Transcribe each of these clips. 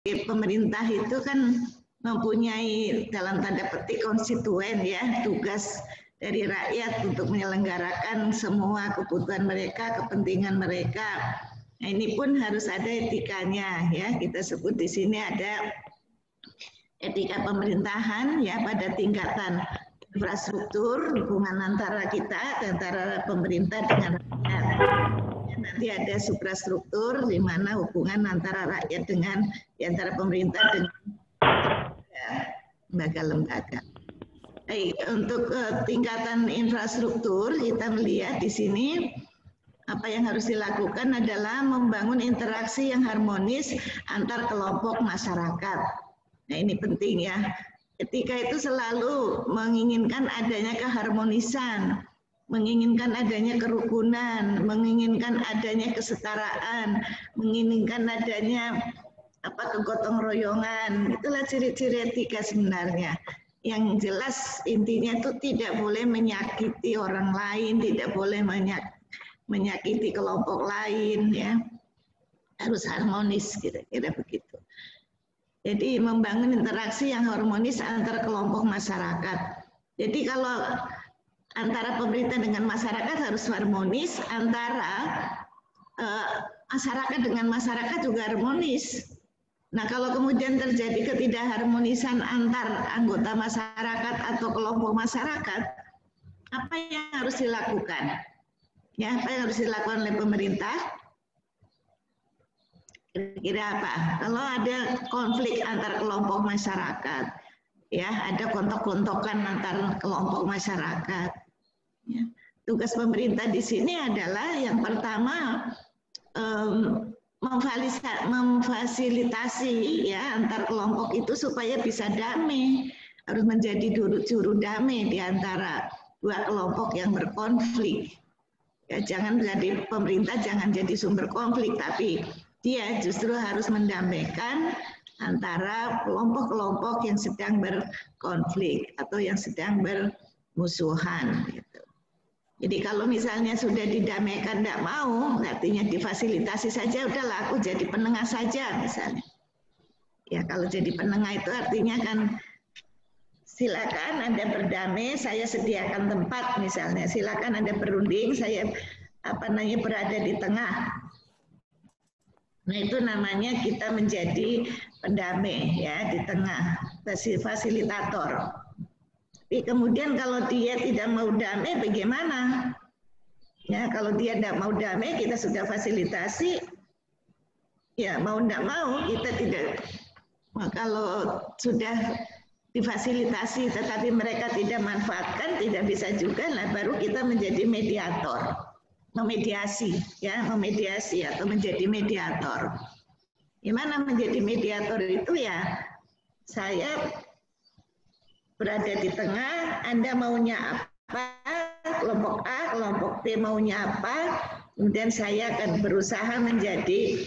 pemerintah itu kan mempunyai dalam tanda petik konstituen ya, tugas dari rakyat untuk menyelenggarakan semua kebutuhan mereka, kepentingan mereka. Nah, ini pun harus ada etikanya ya. Kita sebut di sini ada etika pemerintahan ya pada tingkatan infrastruktur, hubungan antara kita, antara pemerintah dengan rakyat. Nanti ada suprastruktur di mana hubungan antara rakyat dengan antara pemerintah dengan lembaga-lembaga. Baik, untuk tingkatan infrastruktur kita melihat di sini apa yang harus dilakukan adalah membangun interaksi yang harmonis antar kelompok masyarakat. Nah, ini penting ya. Etika itu selalu menginginkan adanya keharmonisan, menginginkan adanya kerukunan, menginginkan adanya kesetaraan, menginginkan adanya kegotong royongan. Itulah ciri-ciri etika sebenarnya. Yang jelas intinya itu tidak boleh menyakiti orang lain, tidak boleh menyakiti kelompok lain ya. Harus harmonis kira-kira begitu. Jadi membangun interaksi yang harmonis antar kelompok masyarakat. Jadi kalau antara pemerintah dengan masyarakat harus harmonis, antara masyarakat dengan masyarakat juga harmonis. Nah, kalau kemudian terjadi ketidakharmonisan antar anggota masyarakat atau kelompok masyarakat, apa yang harus dilakukan? Ya, apa yang harus dilakukan oleh pemerintah? Kira-kira apa? Kalau ada konflik antar kelompok masyarakat, ya ada kontok-kontokan antar kelompok masyarakat. Ya. Tugas pemerintah di sini adalah yang pertama memfasilitasi ya antar kelompok itu supaya bisa damai, harus menjadi juru damai di antara dua kelompok yang berkonflik. Ya, jangan jadi pemerintah, jangan jadi sumber konflik, tapi dia justru harus mendamaikan antara kelompok-kelompok yang sedang berkonflik atau yang sedang bermusuhan. Gitu. Jadi kalau misalnya sudah didamaikan tidak mau, artinya difasilitasi saja, udahlah aku jadi penengah saja misalnya. Ya kalau jadi penengah itu artinya kan silakan Anda berdamai, saya sediakan tempat misalnya. Silakan Anda berunding, saya berada di tengah. Nah itu namanya kita menjadi pendamai ya di tengah, fasilitator. Tapi kemudian kalau dia tidak mau damai bagaimana? Ya kalau dia tidak mau damai kita sudah fasilitasi, ya mau tidak mau kita tidak. Kalau sudah difasilitasi tetapi mereka tidak manfaatkan, tidak bisa juga, lah baru kita menjadi mediator. Memediasi ya, memediasi atau menjadi mediator. Gimana menjadi mediator itu ya? Saya berada di tengah, Anda maunya apa? Kelompok A, kelompok B maunya apa? Kemudian saya akan berusaha menjadi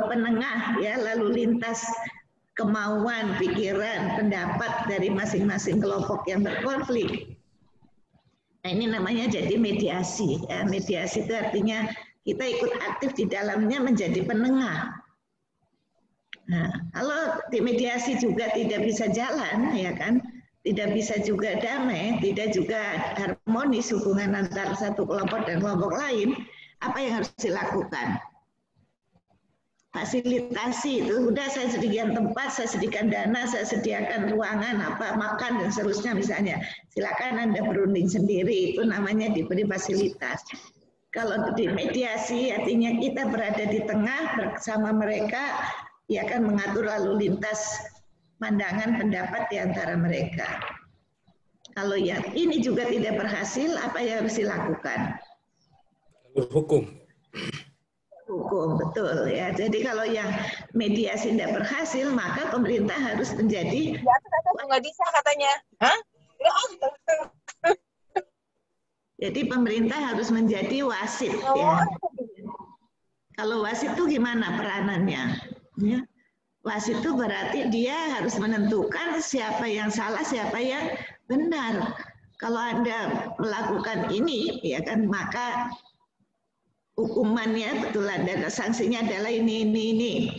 penengah ya, lalu lintas kemauan, pikiran, pendapat dari masing-masing kelompok yang berkonflik. Nah, ini namanya jadi mediasi. Ya, mediasi itu artinya kita ikut aktif di dalamnya menjadi penengah. Nah, kalau di mediasi juga tidak bisa jalan, ya kan, tidak bisa juga damai, tidak juga harmonis hubungan antara satu kelompok dan kelompok lain, apa yang harus dilakukan? Fasilitasi itu, udah saya sediakan tempat, saya sediakan dana, saya sediakan ruangan, makan dan seterusnya misalnya. Silakan Anda berunding sendiri, itu namanya diberi fasilitas. Kalau di mediasi artinya kita berada di tengah bersama mereka, ya kan mengatur lalu lintas pandangan pendapat di antara mereka. Kalau yang ini juga tidak berhasil, apa yang harus dilakukan? Hukum. Hukum, betul ya. Jadi kalau yang mediasi tidak berhasil, maka pemerintah harus menjadi nggak bisa katanya. Hah? Jadi pemerintah harus menjadi wasit ya. Kalau wasit itu gimana peranannya? Ya. Wasit itu berarti dia harus menentukan siapa yang salah, siapa yang benar. Kalau Anda melakukan ini, ya kan, maka hukumannya betul ada sanksinya adalah ini.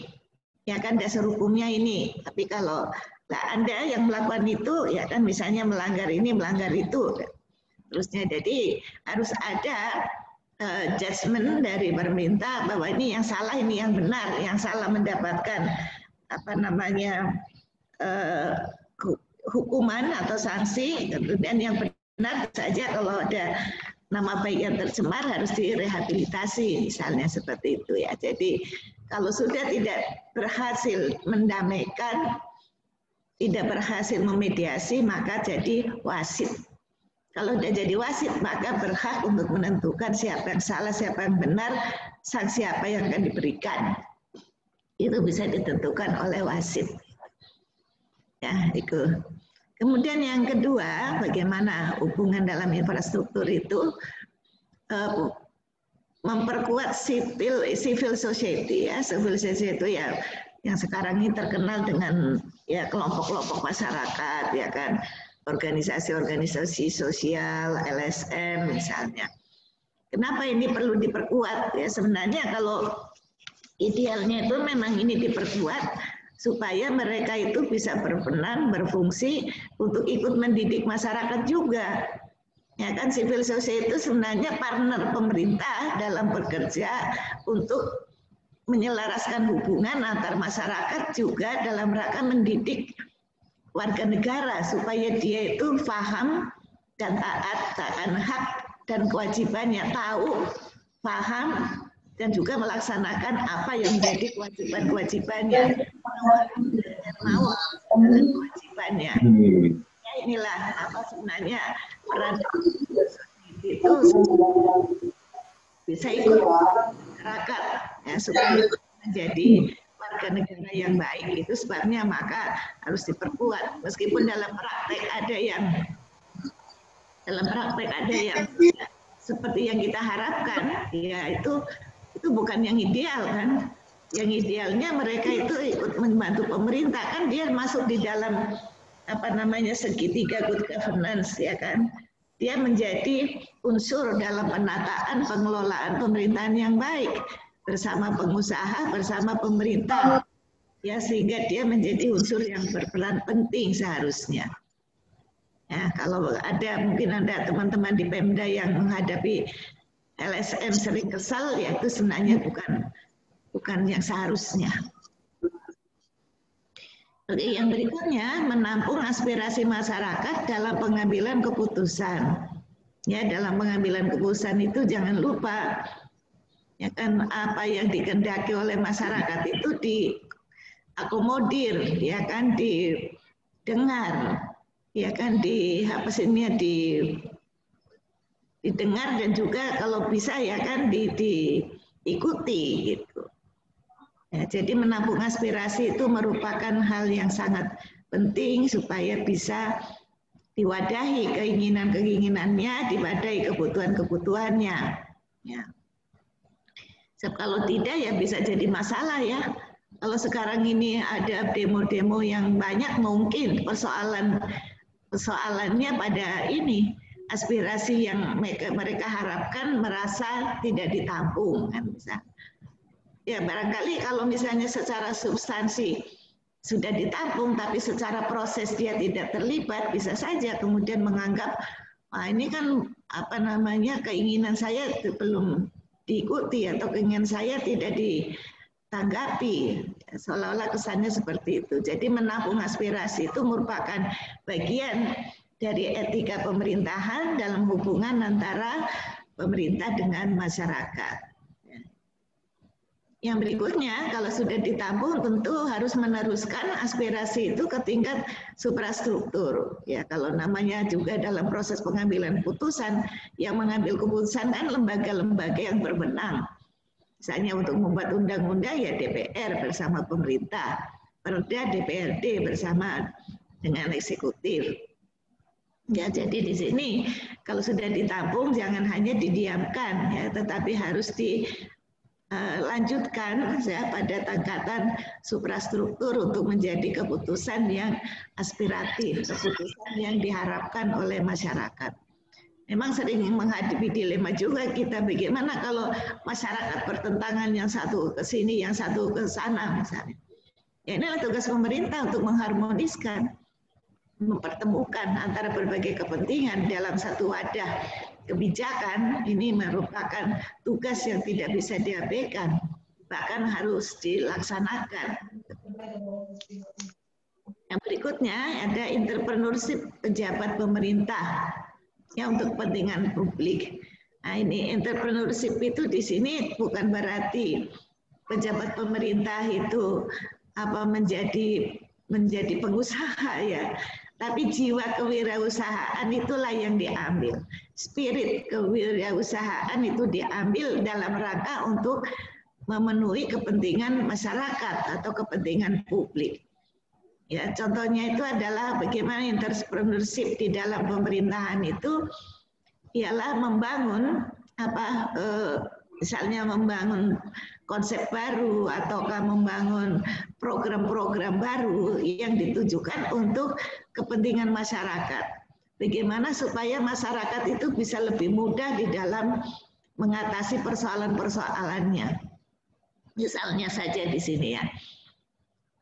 ya kan dasar hukumnya ini. Tapi kalau Anda yang melakukan itu, ya kan misalnya melanggar ini, melanggar itu, terusnya. Jadi harus ada judgement dari pemerintah bahwa ini yang salah, ini yang benar, yang salah mendapatkan hukuman atau sanksi, dan yang benar saja kalau ada nama baik yang tercemar harus direhabilitasi, misalnya seperti itu ya. Jadi kalau sudah tidak berhasil mendamaikan, tidak berhasil memediasi, maka jadi wasit. Kalau sudah jadi wasit, maka berhak untuk menentukan siapa yang salah, siapa yang benar, sanksi apa yang akan diberikan. Itu bisa ditentukan oleh wasit. Ya, itu. Kemudian yang kedua, bagaimana hubungan dalam infrastruktur itu memperkuat civil society ya, civil society itu ya yang sekarang ini terkenal dengan ya kelompok-kelompok masyarakat ya kan, organisasi-organisasi sosial, LSM misalnya. Kenapa ini perlu diperkuat ya? Sebenarnya kalau idealnya itu memang ini diperkuat supaya mereka itu bisa berperan, berfungsi untuk ikut mendidik masyarakat juga. Ya kan, civil society itu sebenarnya partner pemerintah dalam bekerja untuk menyelaraskan hubungan antar masyarakat juga dalam rangka mendidik warga negara supaya dia itu paham dan taat akan hak dan kewajibannya, tahu, paham, dan juga melaksanakan apa yang menjadi kewajiban-kewajibannya, mau dengan kewajibannya. Ya, inilah apa sebenarnya peran itu bisa ikut masyarakat ya, supaya menjadi warga negara yang baik. Itu sebabnya maka harus diperkuat. Meskipun dalam praktek ada yang seperti yang kita harapkan, ya itu bukan yang ideal kan. Yang idealnya mereka itu ikut membantu pemerintah, kan dia masuk di dalam segitiga good governance ya kan. Dia menjadi unsur dalam penataan pengelolaan pemerintahan yang baik bersama pengusaha, bersama pemerintah. Ya, sehingga dia menjadi unsur yang berperan penting seharusnya. Ya, kalau mungkin ada teman-teman di Pemda yang menghadapi LSM sering kesal, ya itu sebenarnya bukan yang seharusnya. Oke, yang berikutnya menampung aspirasi masyarakat dalam pengambilan keputusan. Ya, dalam pengambilan keputusan itu jangan lupa ya kan apa yang dikehendaki oleh masyarakat itu diakomodir, ya kan, didengar, ya kan, didengar dan juga kalau bisa ya kan diikuti gitu. Ya, jadi menampung aspirasi itu merupakan hal yang sangat penting supaya bisa diwadahi keinginan-keinginannya, diwadahi kebutuhan-kebutuhannya. Ya. Sebab kalau tidak ya bisa jadi masalah ya. Kalau sekarang ini ada demo-demo yang banyak, mungkin persoalannya pada ini aspirasi yang mereka harapkan merasa tidak ditampung kan bisa. Ya barangkali kalau misalnya secara substansi sudah ditampung tapi secara proses dia tidak terlibat, bisa saja kemudian menganggap ini kan keinginan saya belum diikuti atau keinginan saya tidak ditanggapi, seolah-olah kesannya seperti itu. Jadi menampung aspirasi itu merupakan bagian dari etika pemerintahan dalam hubungan antara pemerintah dengan masyarakat. Yang berikutnya, kalau sudah ditampung tentu harus meneruskan aspirasi itu ke tingkat suprastruktur. Ya, kalau namanya juga dalam proses pengambilan keputusan, yang mengambil keputusan kan lembaga-lembaga yang berwenang. Misalnya untuk membuat undang-undang ya DPR bersama pemerintah, Perda DPRD bersama dengan eksekutif. Ya, jadi di sini kalau sudah ditampung jangan hanya didiamkan ya, tetapi harus lanjutkan ya pada tingkatan suprastruktur untuk menjadi keputusan yang aspiratif, keputusan yang diharapkan oleh masyarakat. Memang sering menghadapi dilema juga kita, bagaimana kalau masyarakat bertentangan, yang satu ke sini, yang satu ke sana misalnya. Ya, inilah tugas pemerintah untuk mengharmoniskan, mempertemukan antara berbagai kepentingan dalam satu wadah kebijakan. Ini merupakan tugas yang tidak bisa diabaikan, bahkan harus dilaksanakan. Yang berikutnya ada entrepreneurship pejabat pemerintah ya untuk kepentingan publik. Nah, ini entrepreneurship itu di sini bukan berarti pejabat pemerintah itu menjadi pengusaha ya, tapi jiwa kewirausahaan itulah yang diambil. Spirit kewirausahaan itu diambil dalam rangka untuk memenuhi kepentingan masyarakat atau kepentingan publik. Ya, contohnya itu adalah bagaimana entrepreneurship di dalam pemerintahan itu ialah membangun misalnya membangun konsep baru ataukah membangun program-program baru yang ditujukan untuk kepentingan masyarakat. Bagaimana supaya masyarakat itu bisa lebih mudah di dalam mengatasi persoalan-persoalannya. Misalnya saja di sini ya.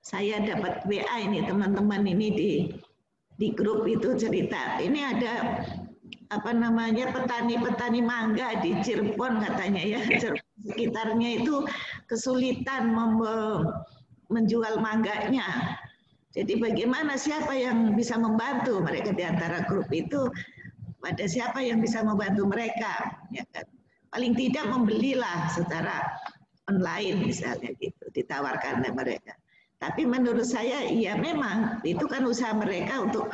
Saya dapat WA ini teman-teman ini di grup itu cerita. Ini ada petani-petani mangga di Cirebon katanya ya. Sekitarnya itu kesulitan menjual mangganya. Jadi bagaimana siapa yang bisa membantu mereka di antara grup itu? Pada siapa yang bisa membantu mereka? Ya kan? Paling tidak membelilah secara online misalnya gitu, ditawarkan oleh mereka. Tapi menurut saya ya memang itu kan usaha mereka untuk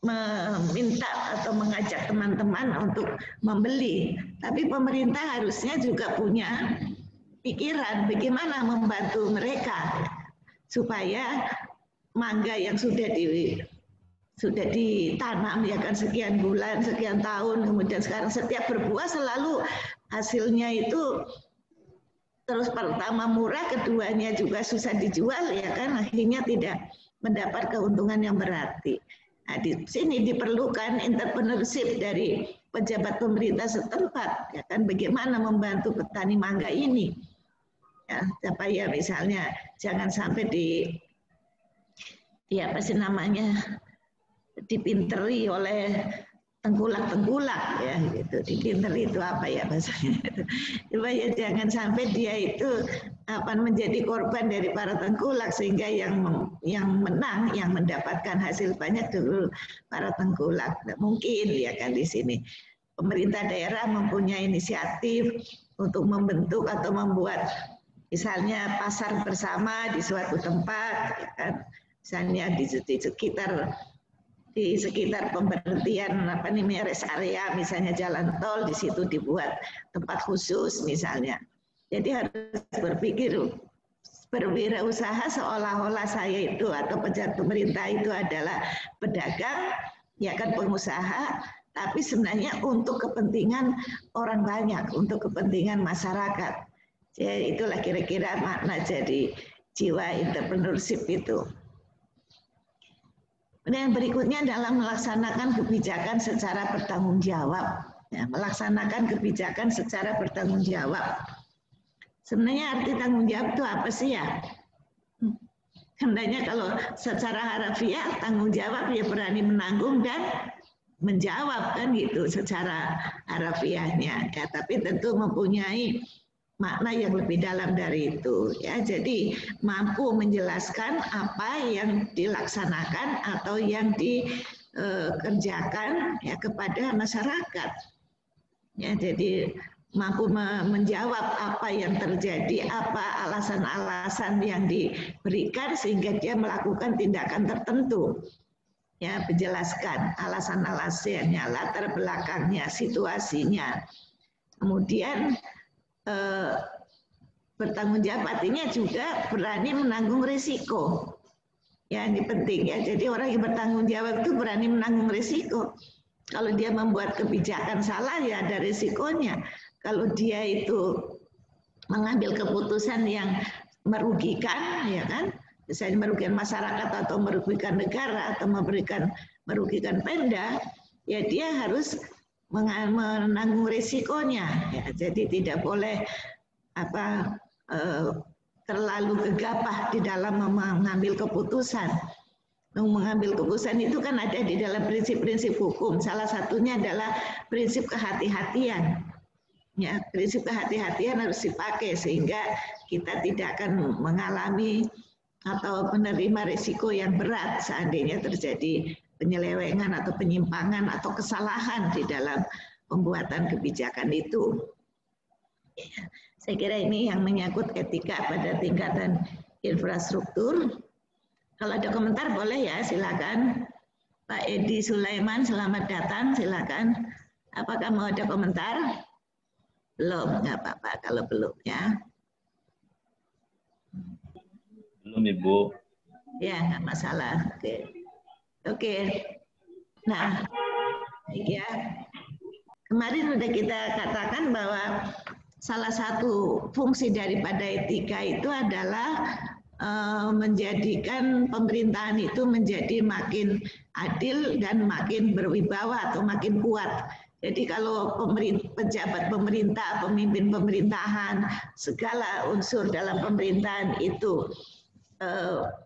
meminta atau mengajak teman-teman untuk membeli. Tapi pemerintah harusnya juga punya pikiran bagaimana membantu mereka supaya mangga yang sudah ditanam ya kan sekian bulan, sekian tahun, kemudian sekarang setiap berbuah selalu hasilnya itu terus pertama murah, keduanya juga susah dijual ya kan, akhirnya tidak mendapat keuntungan yang berarti. Nah, di sini diperlukan entrepreneurship dari pejabat pemerintah setempat ya kan, bagaimana membantu petani mangga ini ya, supaya misalnya jangan sampai dipinteri oleh tengkulak-tengkulak ya gitu. Dipinteri itu apa ya bahasanya itu. Supaya jangan sampai dia itu menjadi korban dari para tengkulak sehingga yang menang, yang mendapatkan hasil banyak dulu para tengkulak. Nah, mungkin ya kan di sini pemerintah daerah mempunyai inisiatif untuk membentuk atau membuat misalnya pasar bersama di suatu tempat ya kan. Misalnya di sekitar pemberhentian rest area misalnya jalan tol, di situ dibuat tempat khusus misalnya. Jadi harus berpikir berwirausaha seolah-olah saya itu atau pejabat pemerintah itu adalah pedagang ya kan, pengusaha, tapi sebenarnya untuk kepentingan orang banyak, untuk kepentingan masyarakat. Jadi itulah kira-kira makna jadi jiwa entrepreneurship itu. Dan berikutnya adalah melaksanakan kebijakan secara bertanggung jawab. Ya, melaksanakan kebijakan secara bertanggung jawab. Sebenarnya arti tanggung jawab itu apa sih ya? Hendaknya kalau secara harafiah tanggung jawab ya berani menanggung dan menjawab kan gitu secara harafiahnya. Ya, tapi tentu mempunyai makna yang lebih dalam dari itu ya. Jadi mampu menjelaskan apa yang dilaksanakan atau yang dikerjakan ya kepada masyarakat ya. Jadi mampu menjawab apa yang terjadi, apa alasan-alasan yang diberikan sehingga dia melakukan tindakan tertentu ya, menjelaskan alasan-alasannya, latar belakangnya, situasinya. Kemudian bertanggung jawab artinya juga berani menanggung risiko. Ya, ini penting ya. Jadi orang yang bertanggung jawab itu berani menanggung risiko. Kalau dia membuat kebijakan salah ya ada risikonya. Kalau dia itu mengambil keputusan yang merugikan ya kan, misalnya merugikan masyarakat atau merugikan negara atau merugikan Pemda, ya dia harus menanggung risikonya ya. Jadi tidak boleh terlalu gegabah di dalam mengambil keputusan. Mengambil keputusan itu kan ada di dalam prinsip-prinsip hukum. Salah satunya adalah prinsip kehati-hatian. Ya, prinsip kehati-hatian harus dipakai sehingga kita tidak akan mengalami atau menerima risiko yang berat seandainya terjadi penyelewengan atau penyimpangan atau kesalahan di dalam pembuatan kebijakan itu. Ya, saya kira ini yang menyangkut etika pada tingkatan infrastruktur. Kalau ada komentar boleh ya, silakan. Pak Edi Sulaiman, selamat datang, silakan. Apakah mau ada komentar? Belum, nggak apa-apa kalau belum ya. Belum, Ibu. Ya, nggak masalah. Oke. Nah, ya. Kemarin sudah kita katakan bahwa salah satu fungsi daripada etika itu adalah menjadikan pemerintahan itu menjadi makin adil dan makin berwibawa atau makin kuat. Jadi kalau pejabat pemerintah, pemimpin pemerintahan, segala unsur dalam pemerintahan itu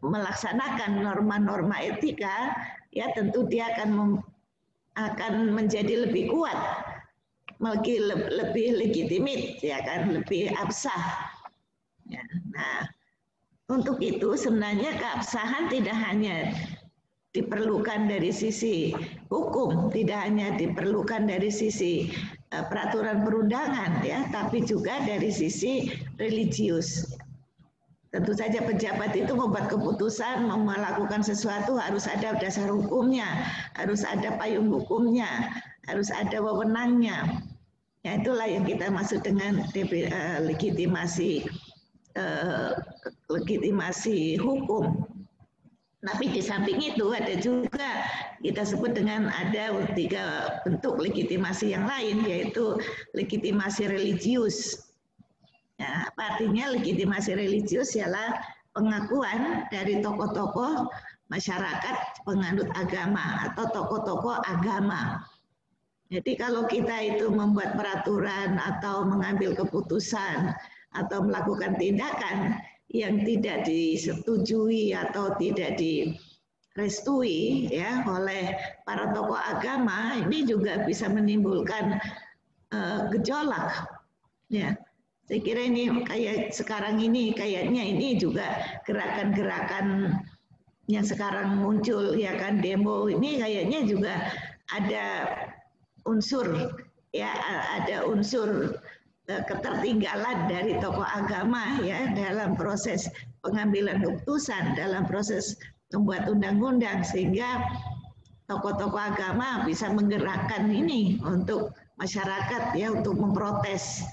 melaksanakan norma-norma etika, ya tentu dia akan menjadi lebih kuat, lebih legitimit, ya kan, lebih absah. Ya, nah, untuk itu sebenarnya keabsahan tidak hanya diperlukan dari sisi hukum, tidak hanya diperlukan dari sisi peraturan perundangan, ya, tapi juga dari sisi religius. Tentu saja pejabat itu membuat keputusan, mau melakukan sesuatu harus ada dasar hukumnya, harus ada payung hukumnya, harus ada wewenangnya. Ya, itulah yang kita maksud dengan legitimasi hukum. Tapi di samping itu ada juga kita sebut dengan ada 3 bentuk legitimasi yang lain, yaitu legitimasi religius. Ya, apa artinya legitimasi religius? Ialah pengakuan dari tokoh-tokoh masyarakat penganut agama atau tokoh-tokoh agama. Jadi kalau kita itu membuat peraturan atau mengambil keputusan atau melakukan tindakan yang tidak disetujui atau tidak direstui ya oleh para tokoh agama, ini juga bisa menimbulkan gejolak. Ya, saya kira ini kayak sekarang ini kayaknya ini juga gerakan-gerakan yang sekarang muncul, ya kan, demo ini kayaknya juga ada unsur, ya, ada unsur ketertinggalan dari tokoh agama ya dalam proses pengambilan keputusan, dalam proses membuat undang-undang, sehingga tokoh-tokoh agama bisa menggerakkan ini untuk masyarakat ya untuk memprotes.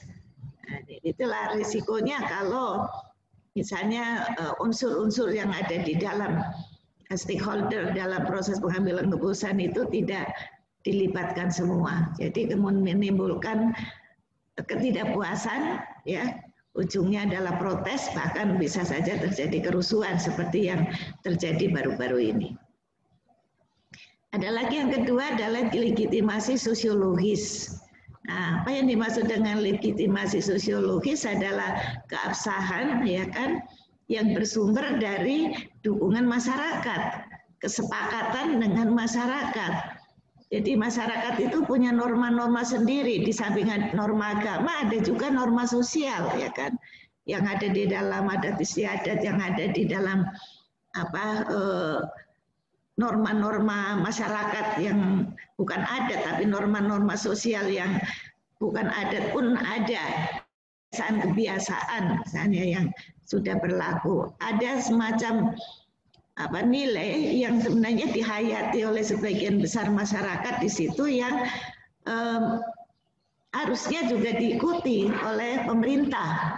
Nah, itulah risikonya kalau misalnya unsur-unsur yang ada di dalam stakeholder dalam proses pengambilan keputusan itu tidak dilibatkan semua. Jadi kemudian menimbulkan ketidakpuasan, ya, ujungnya adalah protes, bahkan bisa saja terjadi kerusuhan seperti yang terjadi baru-baru ini. Ada lagi yang kedua adalah legitimasi sosiologis. Nah, apa yang dimaksud dengan legitimasi sosiologis adalah keabsahan, ya kan, yang bersumber dari dukungan masyarakat, kesepakatan dengan masyarakat. Jadi masyarakat itu punya norma-norma sendiri, di samping norma agama ada juga norma sosial, ya kan, yang ada di dalam adat istiadat, yang ada di dalam norma-norma masyarakat yang bukan adat, tapi norma-norma sosial yang bukan adat pun ada, kebiasaan misalnya yang sudah berlaku. Ada semacam nilai yang sebenarnya dihayati oleh sebagian besar masyarakat di situ yang harusnya juga diikuti oleh pemerintah.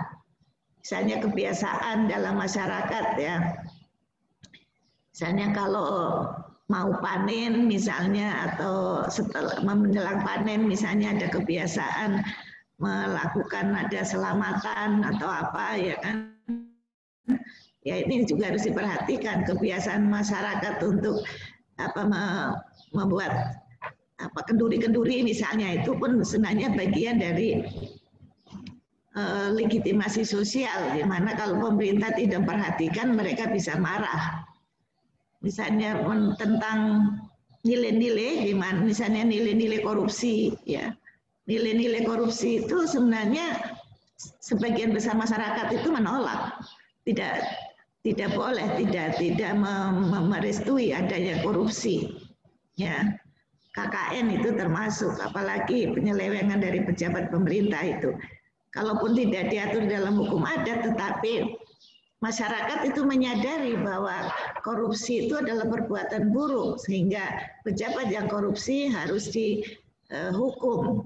Misalnya kebiasaan dalam masyarakat ya. Misalnya kalau mau panen misalnya atau setelah menjelang panen misalnya ada kebiasaan melakukan ada selamatan atau apa ya kan. Ya ini juga harus diperhatikan kebiasaan masyarakat untuk membuat kenduri-kenduri misalnya, itu pun sebenarnya bagian dari legitimasi sosial, di mana kalau pemerintah tidak perhatikan mereka bisa marah. Misalnya tentang nilai-nilai, misalnya nilai-nilai korupsi, ya. Nilai-nilai korupsi itu sebenarnya sebagian besar masyarakat itu menolak, tidak boleh, tidak merestui adanya korupsi, ya. KKN itu termasuk, apalagi penyelewengan dari pejabat pemerintah itu. Kalaupun tidak diatur dalam hukum adat, tetapi masyarakat itu menyadari bahwa korupsi itu adalah perbuatan buruk, sehingga pejabat yang korupsi harus dihukum.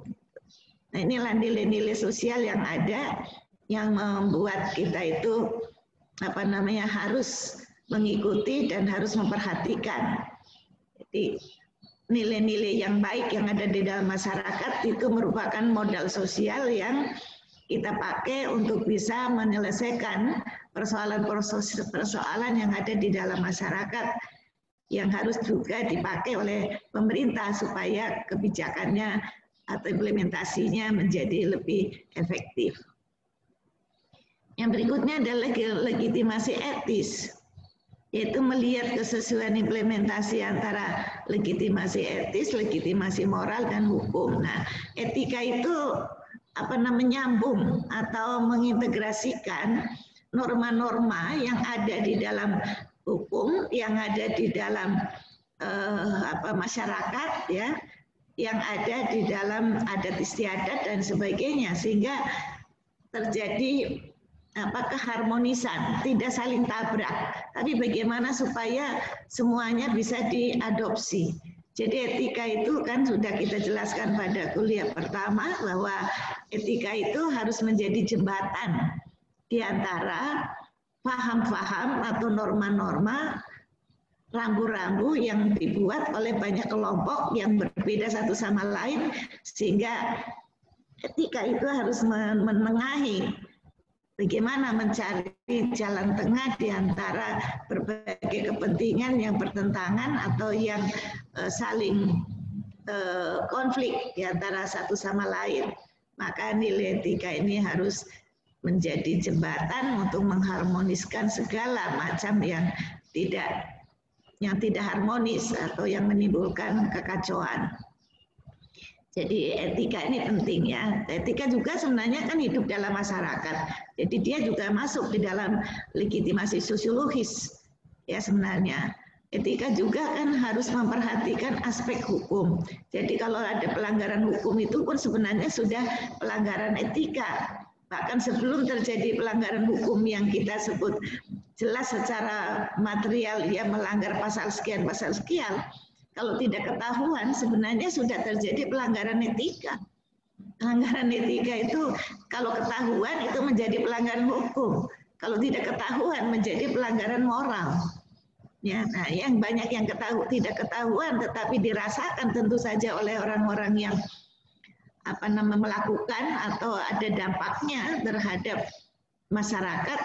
Nah, inilah nilai-nilai sosial yang ada yang membuat kita itu harus mengikuti dan harus memperhatikan. Jadi nilai-nilai yang baik yang ada di dalam masyarakat itu merupakan modal sosial yang kita pakai untuk bisa menyelesaikan persoalan-persoalan yang ada di dalam masyarakat yang harus juga dipakai oleh pemerintah supaya kebijakannya atau implementasinya menjadi lebih efektif. Yang berikutnya adalah legitimasi etis, yaitu melihat kesesuaian implementasi antara legitimasi etis, legitimasi moral, dan hukum. Nah, etika itu menyambung atau mengintegrasikan norma-norma yang ada di dalam hukum, yang ada di dalam masyarakat, ya, yang ada di dalam adat istiadat dan sebagainya, sehingga terjadi keharmonisan, tidak saling tabrak, tapi bagaimana supaya semuanya bisa diadopsi. Jadi etika itu kan sudah kita jelaskan pada kuliah pertama bahwa etika itu harus menjadi jembatan di antara paham-paham atau norma-norma rambu-rambu yang dibuat oleh banyak kelompok yang berbeda satu sama lain, sehingga etika itu harus menengahi bagaimana mencari jalan tengah di antara berbagai kepentingan yang bertentangan atau yang saling konflik di antara satu sama lain. Maka nilai etika ini harus menjadi jembatan untuk mengharmoniskan segala macam yang tidak harmonis atau yang menimbulkan kekacauan. Jadi etika ini penting, ya. Etika juga sebenarnya kan hidup dalam masyarakat. Jadi dia juga masuk di dalam legitimasi sosiologis, ya sebenarnya. Etika juga kan harus memperhatikan aspek hukum. Jadi kalau ada pelanggaran hukum itu pun sebenarnya sudah pelanggaran etika. Bahkan sebelum terjadi pelanggaran hukum yang kita sebut jelas secara material, ya melanggar pasal sekian, kalau tidak ketahuan sebenarnya sudah terjadi pelanggaran etika. Pelanggaran etika itu kalau ketahuan itu menjadi pelanggaran hukum. Kalau tidak ketahuan menjadi pelanggaran moral. Ya, nah yang banyak yang tidak ketahuan tetapi dirasakan tentu saja oleh orang-orang yang melakukan atau ada dampaknya terhadap masyarakat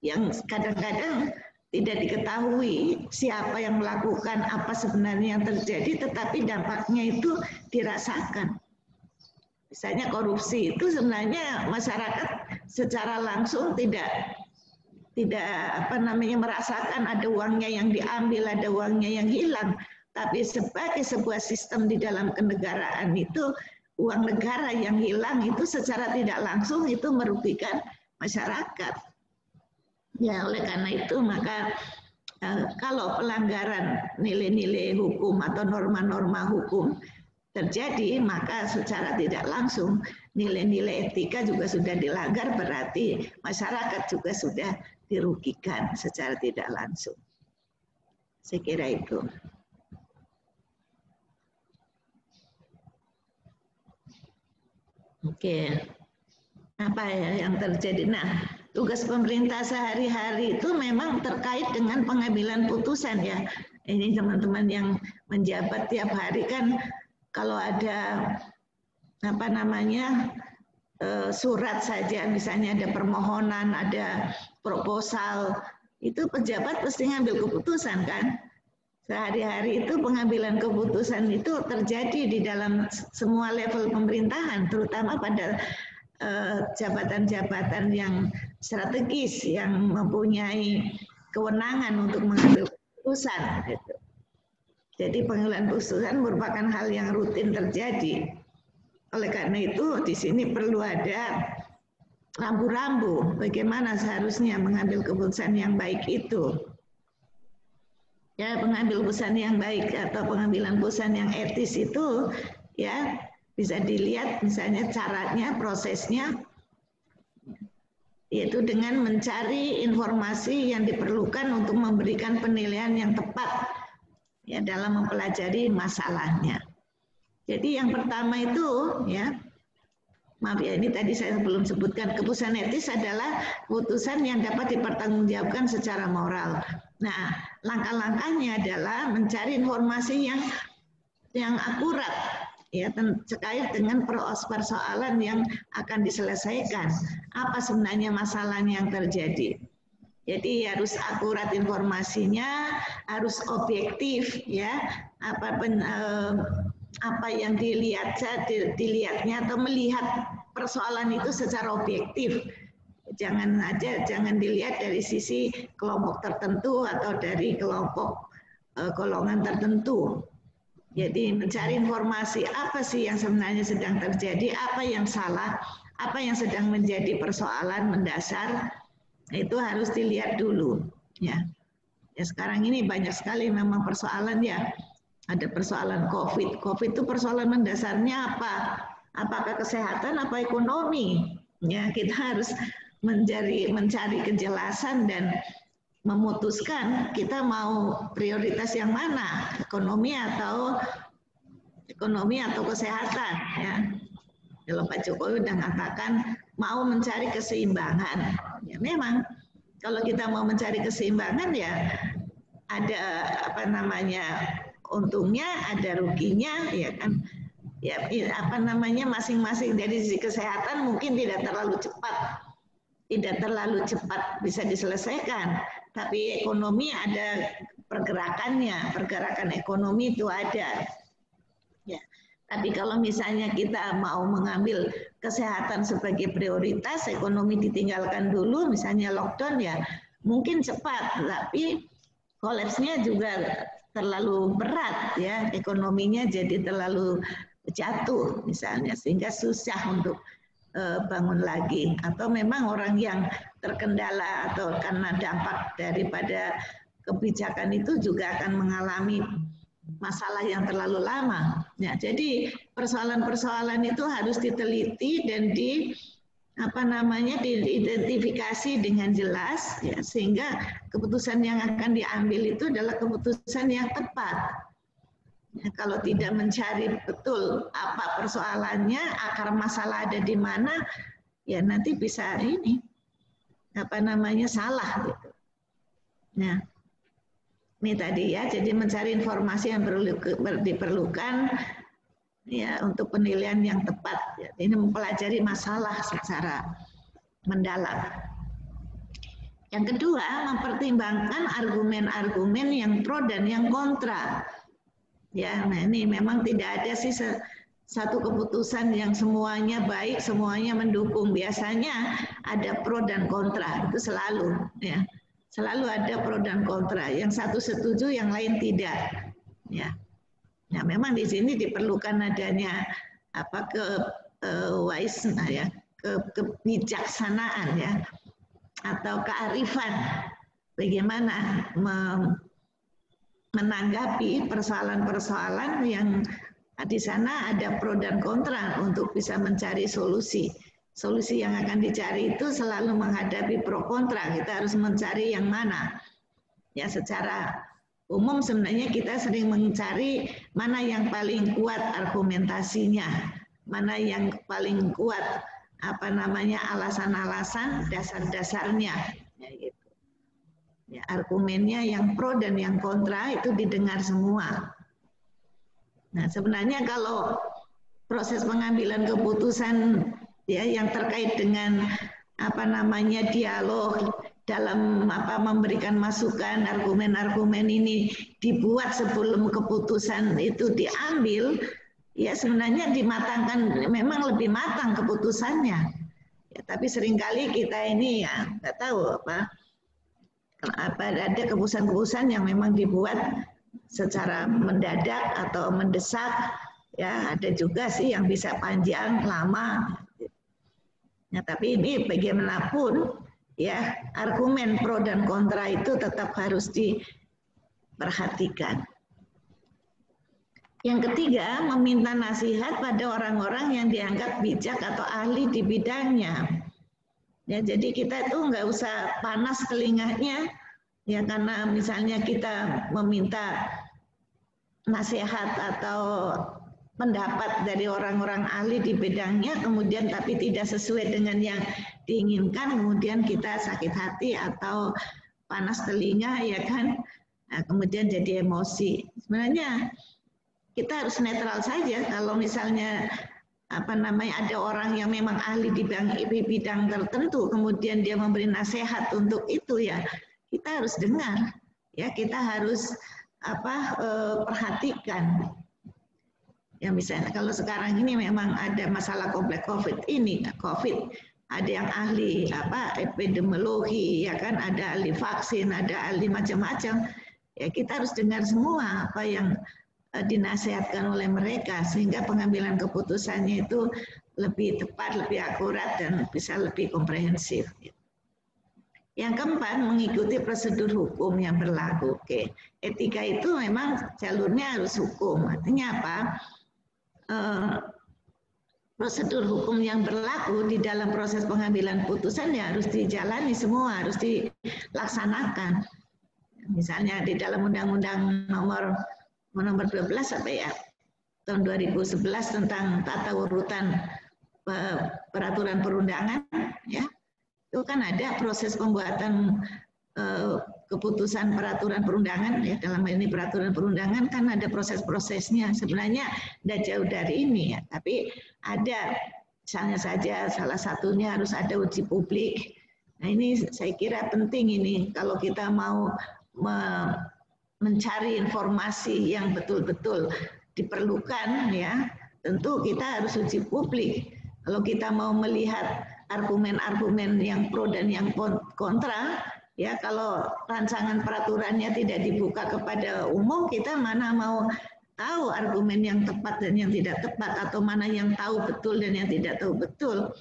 yang kadang-kadang tidak diketahui siapa yang melakukan, apa sebenarnya yang terjadi, tetapi dampaknya itu dirasakan. Misalnya korupsi itu sebenarnya masyarakat secara langsung tidak merasakan ada uangnya yang diambil, ada uangnya yang hilang. Tapi sebagai sebuah sistem di dalam kenegaraan itu, uang negara yang hilang itu secara tidak langsung itu merugikan masyarakat. Ya, oleh karena itu maka kalau pelanggaran nilai-nilai hukum atau norma-norma hukum terjadi, maka secara tidak langsung nilai-nilai etika juga sudah dilanggar, berarti masyarakat juga sudah dirugikan secara tidak langsung. Saya kira itu. Oke. Apa ya yang terjadi? Nah, tugas pemerintah sehari-hari itu memang terkait dengan pengambilan putusan, ya. Ini teman-teman yang menjabat tiap hari kan kalau ada surat saja, misalnya ada permohonan, ada proposal, itu pejabat pasti ngambil keputusan kan. Sehari-hari itu pengambilan keputusan itu terjadi di dalam semua level pemerintahan, terutama pada jabatan-jabatan yang strategis yang mempunyai kewenangan untuk mengambil keputusan. Gitu. Jadi pengambilan keputusan merupakan hal yang rutin terjadi. Oleh karena itu di sini perlu ada rambu-rambu bagaimana seharusnya mengambil keputusan yang baik itu. Ya, pengambil keputusan yang baik atau pengambilan keputusan yang etis itu ya bisa dilihat misalnya caranya, prosesnya, yaitu dengan mencari informasi yang diperlukan untuk memberikan penilaian yang tepat ya dalam mempelajari masalahnya. Jadi yang pertama itu ya, maaf ya ini tadi saya belum sebutkan, keputusan etis adalah keputusan yang dapat dipertanggungjawabkan secara moral. Nah, langkah-langkahnya adalah mencari informasi yang akurat ya terkait dengan persoalan yang akan diselesaikan. Apa sebenarnya masalah yang terjadi? Jadi harus akurat informasinya, harus objektif ya. Apa yang dilihatnya atau melihat persoalan itu secara objektif. Jangan dilihat dari sisi kelompok tertentu atau dari kelompok golongan tertentu. Jadi mencari informasi apa sih yang sebenarnya sedang terjadi, apa yang salah, apa yang sedang menjadi persoalan mendasar, itu harus dilihat dulu. Ya sekarang ini banyak sekali memang persoalan ya. Ada persoalan COVID. COVID itu persoalan mendasarnya apa? Apakah kesehatan, apa ekonomi? Ya kita harus mencari kejelasan dan memutuskan kita mau prioritas yang mana, ekonomi atau kesehatan ya. Kalau Pak Jokowi sudah mengatakan mau mencari keseimbangan. Ya memang kalau kita mau mencari keseimbangan ya ada untungnya, ada ruginya ya kan. Ya masing-masing dari sisi kesehatan mungkin tidak terlalu cepat bisa diselesaikan. Tapi ekonomi ada pergerakan ekonomi itu ada. Ya. Tapi kalau misalnya kita mau mengambil kesehatan sebagai prioritas, ekonomi ditinggalkan dulu, misalnya lockdown ya mungkin cepat, tapi kolapsnya juga terlalu berat ya, ekonominya jadi terlalu jatuh misalnya sehingga susah untuk bangun lagi, atau memang orang yang terkendala atau karena dampak daripada kebijakan itu juga akan mengalami masalah yang terlalu lama. Ya, jadi persoalan-persoalan itu harus diteliti dan diidentifikasi dengan jelas ya, sehingga keputusan yang akan diambil itu adalah keputusan yang tepat. Ya, kalau tidak mencari betul apa persoalannya, akar masalah ada di mana, ya nanti bisa salah gitu. Nah, ini tadi ya, jadi mencari informasi yang diperlukan ya untuk penilaian yang tepat. Ya, ini mempelajari masalah secara mendalam. Yang kedua, mempertimbangkan argumen-argumen yang pro dan yang kontra. Ya, nah ini memang tidak ada sih satu keputusan yang semuanya baik, semuanya mendukung. Biasanya ada pro dan kontra, itu selalu ya. Selalu ada pro dan kontra. Yang satu setuju, yang lain tidak. Ya. Nah, memang di sini diperlukan adanya kebijaksanaan ya atau kearifan bagaimana menanggapi persoalan-persoalan yang di sana ada pro dan kontra untuk bisa mencari solusi. Solusi yang akan dicari itu selalu menghadapi pro kontra. Kita harus mencari yang mana. Ya, secara umum sebenarnya kita sering mencari mana yang paling kuat argumentasinya, mana yang paling kuat alasan-alasan dasar-dasarnya. Ya, gitu. Ya, argumennya yang pro dan yang kontra itu didengar semua. Nah, sebenarnya kalau proses pengambilan keputusan ya yang terkait dengan dialog dalam memberikan masukan, argumen-argumen ini dibuat sebelum keputusan itu diambil, ya sebenarnya dimatangkan, memang lebih matang keputusannya. Ya, tapi seringkali kita ini ya nggak tahu apa ada keputusan-keputusan yang memang dibuat secara mendadak atau mendesak, ya ada juga sih yang bisa panjang lama. Nah, tapi ini bagaimanapun ya argumen pro dan kontra itu tetap harus diperhatikan. Yang ketiga, meminta nasihat pada orang-orang yang dianggap bijak atau ahli di bidangnya. Ya, jadi kita itu nggak usah panas telinganya, ya karena misalnya kita meminta nasihat atau pendapat dari orang-orang ahli di bidangnya, kemudian tapi tidak sesuai dengan yang diinginkan, kemudian kita sakit hati atau panas telinga, ya kan? Nah, kemudian jadi emosi. Sebenarnya kita harus netral saja kalau misalnya ada orang yang memang ahli di bidang tertentu, kemudian dia memberi nasihat untuk itu, ya kita harus dengar, ya kita harus perhatikan. Ya misalnya kalau sekarang ini memang ada masalah kompleks COVID ini, COVID, ada yang ahli epidemiologi, ya kan, ada ahli vaksin, ada ahli macam-macam. Ya kita harus dengar semua apa yang dinasihatkan oleh mereka sehingga pengambilan keputusannya itu lebih tepat, lebih akurat dan bisa lebih komprehensif. Yang keempat, mengikuti prosedur hukum yang berlaku. Oke, etika itu memang jalurnya harus hukum. Artinya apa? Prosedur hukum yang berlaku di dalam proses pengambilan putusan ya harus dijalani semua, harus dilaksanakan. Misalnya di dalam Undang-Undang nomor 12 apa ya, tahun 2011 tentang tata urutan peraturan perundangan, ya itu kan ada proses pembuatan keputusan peraturan perundangan, ya dalam hal ini peraturan perundangan kan ada proses-prosesnya. Sebenarnya tidak jauh dari ini, ya, tapi ada misalnya saja salah satunya harus ada uji publik. Nah ini saya kira penting ini kalau kita mau mencari informasi yang betul-betul diperlukan, ya tentu kita harus uji publik. Kalau kita mau melihat argumen-argumen yang pro dan yang kontra, ya kalau rancangan peraturannya tidak dibuka kepada umum, kita mana mau tahu argumen yang tepat dan yang tidak tepat, atau mana yang tahu betul dan yang tidak tahu betul.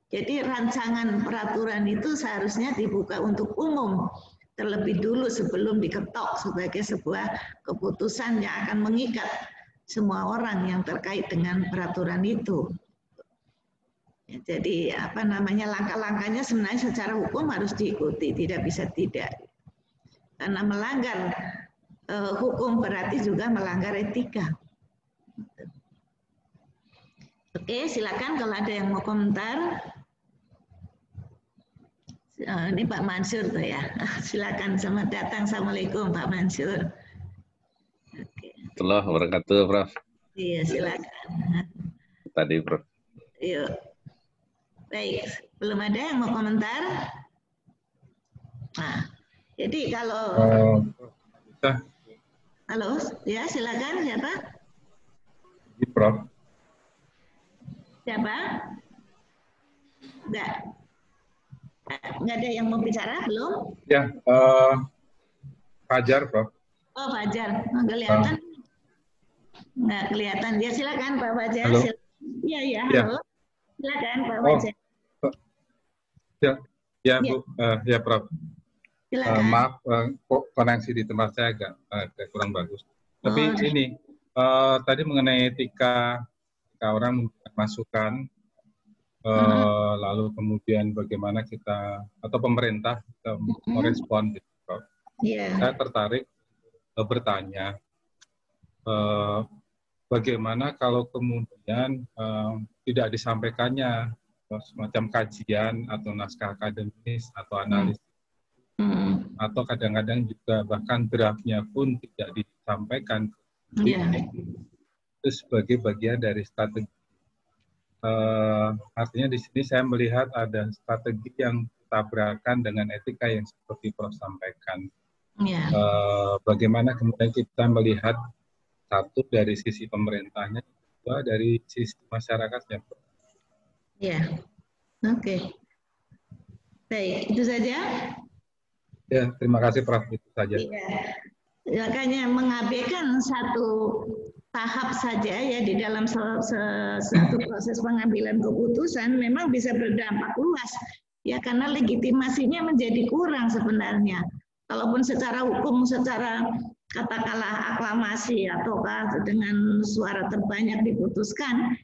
Jadi rancangan peraturan itu seharusnya dibuka untuk umum terlebih dulu sebelum diketok sebagai sebuah keputusan yang akan mengikat semua orang yang terkait dengan peraturan itu. Ya, jadi langkah-langkahnya sebenarnya secara hukum harus diikuti, tidak bisa tidak. Karena melanggar hukum berarti juga melanggar etika. Oke, silakan kalau ada yang mau komentar. Ini Pak Mansur tuh ya. Silakan, selamat datang. Assalamualaikum Pak Mansur. Oke. Assalamualaikum wabarakatuh, Prof. Iya, silakan. Tadi, Prof. Yuk. Baik, belum ada yang mau komentar? Nah, jadi kalau halo, ya silakan, siapa? Prof. Siapa? Enggak ada yang mau bicara, belum? Ya, Fajar, Prof. Oh, Fajar. Nggak kelihatan. Nggak kelihatan. Ya, silakan Pak Fajar. Halo. Iya, ya, halo. Silakan Pak Fajar. Ya, Bu. Ya, Prof. Silakan. Maaf, koneksi di tempat saya agak kurang bagus. Tapi ini, tadi mengenai etika orang masukan, lalu kemudian bagaimana kita atau pemerintah merespon, gitu, Prof. Saya tertarik bertanya, bagaimana kalau kemudian tidak disampaikannya semacam kajian atau naskah akademis atau analisis, atau kadang-kadang juga bahkan draftnya pun tidak disampaikan, itu sebagai bagian dari strategi. Artinya di sini saya melihat ada strategi yang tabrakan dengan etika yang seperti Prof sampaikan. Bagaimana kemudian kita melihat satu dari sisi pemerintahnya, dua dari sisi masyarakatnya. Oke. Baik, itu saja. Ya, terima kasih Prof. Itu saja. Iya. Makanya mengabaikan satu tahap saja ya di dalam satu proses pengambilan keputusan memang bisa berdampak luas ya, karena legitimasinya menjadi kurang sebenarnya. Kalaupun secara hukum, secara katakanlah aklamasi ataukah dengan suara terbanyak diputuskan,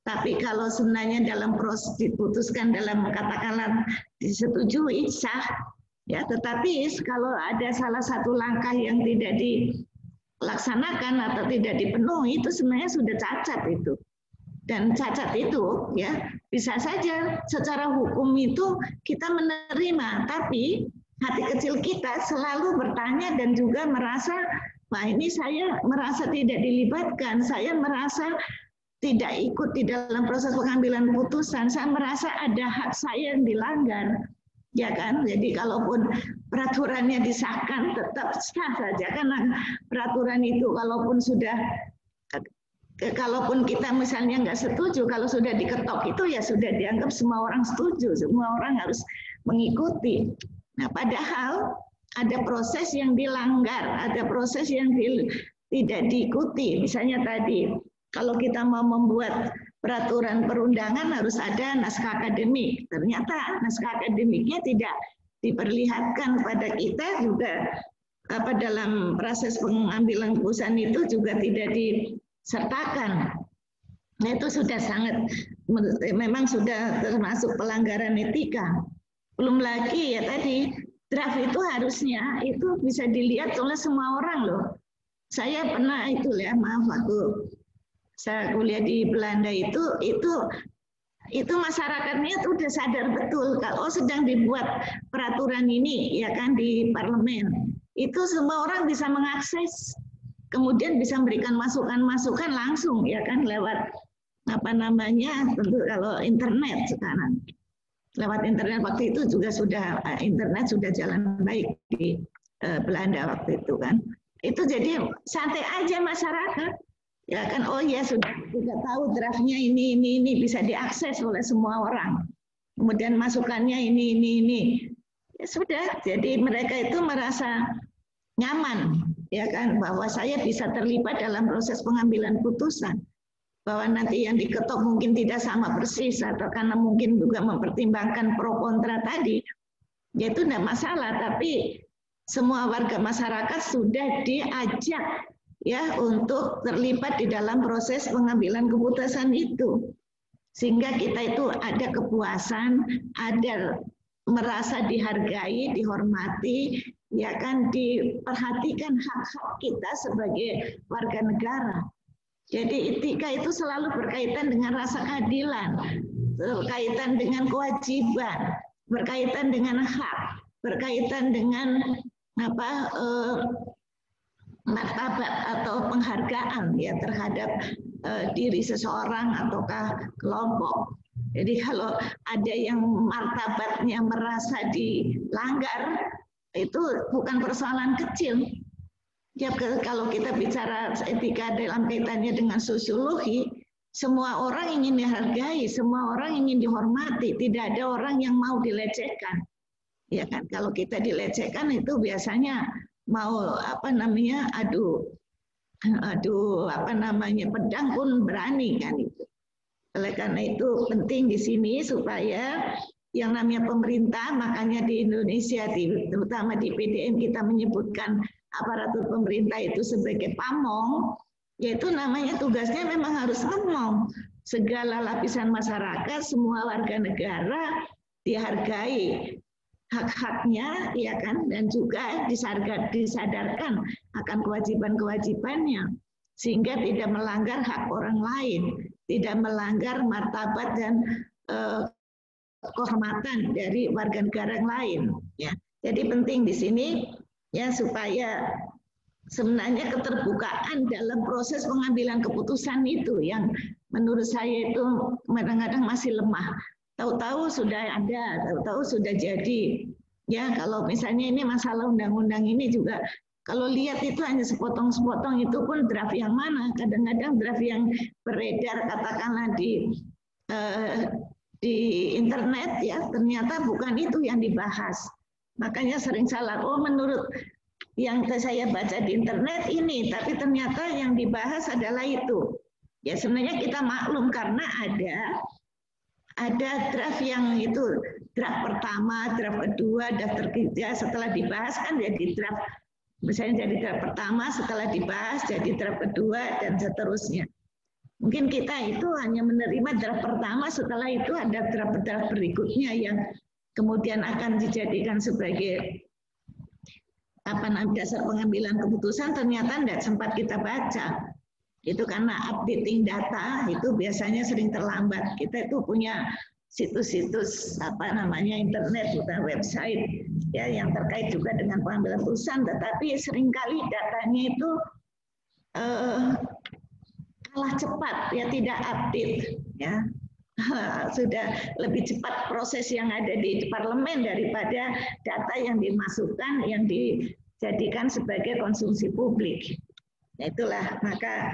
tapi kalau sebenarnya dalam proses diputuskan dalam katakanlah disetujui sah ya, tetapi kalau ada salah satu langkah yang tidak dilaksanakan atau tidak dipenuhi, itu sebenarnya sudah cacat itu. Dan cacat itu ya bisa saja secara hukum itu kita menerima, tapi hati kecil kita selalu bertanya dan juga merasa, wah ini saya merasa tidak dilibatkan, saya merasa tidak ikut di dalam proses pengambilan putusan, saya merasa ada hak saya yang dilanggar. Ya kan, jadi kalaupun peraturannya disahkan tetap sah saja, karena peraturan itu kalaupun kita misalnya nggak setuju, kalau sudah diketok itu ya sudah dianggap semua orang setuju, semua orang harus mengikuti. Nah, padahal ada proses yang dilanggar, ada proses yang tidak diikuti. Misalnya tadi, kalau kita mau membuat peraturan perundangan harus ada naskah akademik. Ternyata naskah akademiknya tidak diperlihatkan pada kita juga dalam proses pengambilan keputusan itu juga tidak disertakan. Nah, itu sudah memang sudah termasuk pelanggaran etika. Belum lagi ya tadi draft itu harusnya itu bisa dilihat oleh semua orang loh. Saya pernah itu ya, maaf aku saya kuliah di Belanda itu masyarakatnya tuh udah sadar betul kalau sedang dibuat peraturan ini ya kan di parlemen, itu semua orang bisa mengakses, kemudian bisa memberikan masukan-masukan langsung ya kan lewat tentu kalau internet sekarang, lewat internet. Waktu itu juga internet sudah jalan baik di Belanda waktu itu kan, itu jadi santai aja masyarakat. Ya kan, oh ya sudah tahu draftnya ini bisa diakses oleh semua orang. Kemudian masukannya ini. Ya sudah, jadi mereka itu merasa nyaman ya kan bahwa saya bisa terlibat dalam proses pengambilan putusan. Bahwa nanti yang diketok mungkin tidak sama persis atau karena mungkin juga mempertimbangkan pro kontra tadi. Ya itu tidak masalah, tapi semua warga masyarakat sudah diajak ya untuk terlibat di dalam proses pengambilan keputusan itu, sehingga kita itu ada kepuasan, ada merasa dihargai, dihormati, ya kan, diperhatikan hak-hak kita sebagai warga negara. Jadi etika itu selalu berkaitan dengan rasa keadilan, berkaitan dengan kewajiban, berkaitan dengan hak, berkaitan dengan martabat atau penghargaan ya terhadap diri seseorang ataukah kelompok. Jadi kalau ada yang martabatnya merasa dilanggar, itu bukan persoalan kecil. Ya, kalau kita bicara etika dalam kaitannya dengan sosiologi, semua orang ingin dihargai, semua orang ingin dihormati, tidak ada orang yang mau dilecehkan. Ya kan, kalau kita dilecehkan itu biasanya mau adu pedang pun berani kan itu. Oleh karena itu penting di sini supaya yang namanya pemerintah, makanya di Indonesia terutama di PDM kita menyebutkan aparatur pemerintah itu sebagai pamong, yaitu namanya tugasnya memang harus ngomong segala lapisan masyarakat, semua warga negara dihargai hak-haknya, ya kan, dan juga disadarkan akan kewajiban-kewajibannya, sehingga tidak melanggar hak orang lain, tidak melanggar martabat dan kehormatan dari warga negara yang lain. Ya, jadi penting di sini ya supaya sebenarnya keterbukaan dalam proses pengambilan keputusan itu yang menurut saya itu kadang-kadang masih lemah. Tahu-tahu sudah ada, tahu-tahu sudah jadi. Ya, kalau misalnya ini masalah undang-undang ini juga, kalau lihat itu hanya sepotong-sepotong, itu pun draft yang mana? Kadang-kadang draft yang beredar katakanlah di di internet ya, ternyata bukan itu yang dibahas. Makanya sering salah. Oh, menurut yang saya baca di internet ini, tapi ternyata yang dibahas adalah itu. Ya sebenarnya kita maklum karena ada draft yang itu, draft pertama, draft kedua, draft ketiga, setelah dibahas kan jadi draft, misalnya jadi draft pertama, setelah dibahas jadi draft kedua, dan seterusnya. Mungkin kita itu hanya menerima draft pertama, setelah itu ada draft-draft berikutnya yang kemudian akan dijadikan sebagai dasar pengambilan keputusan, ternyata tidak sempat kita baca. Itu karena updating data itu biasanya sering terlambat. Kita itu punya situs-situs internet, bukan website ya, yang terkait juga dengan pengambilan keputusan, tetapi seringkali datanya itu kalah cepat ya, tidak update ya. Sudah lebih cepat proses yang ada di parlemen daripada data yang dimasukkan, yang dijadikan sebagai konsumsi publik. Nah, itulah maka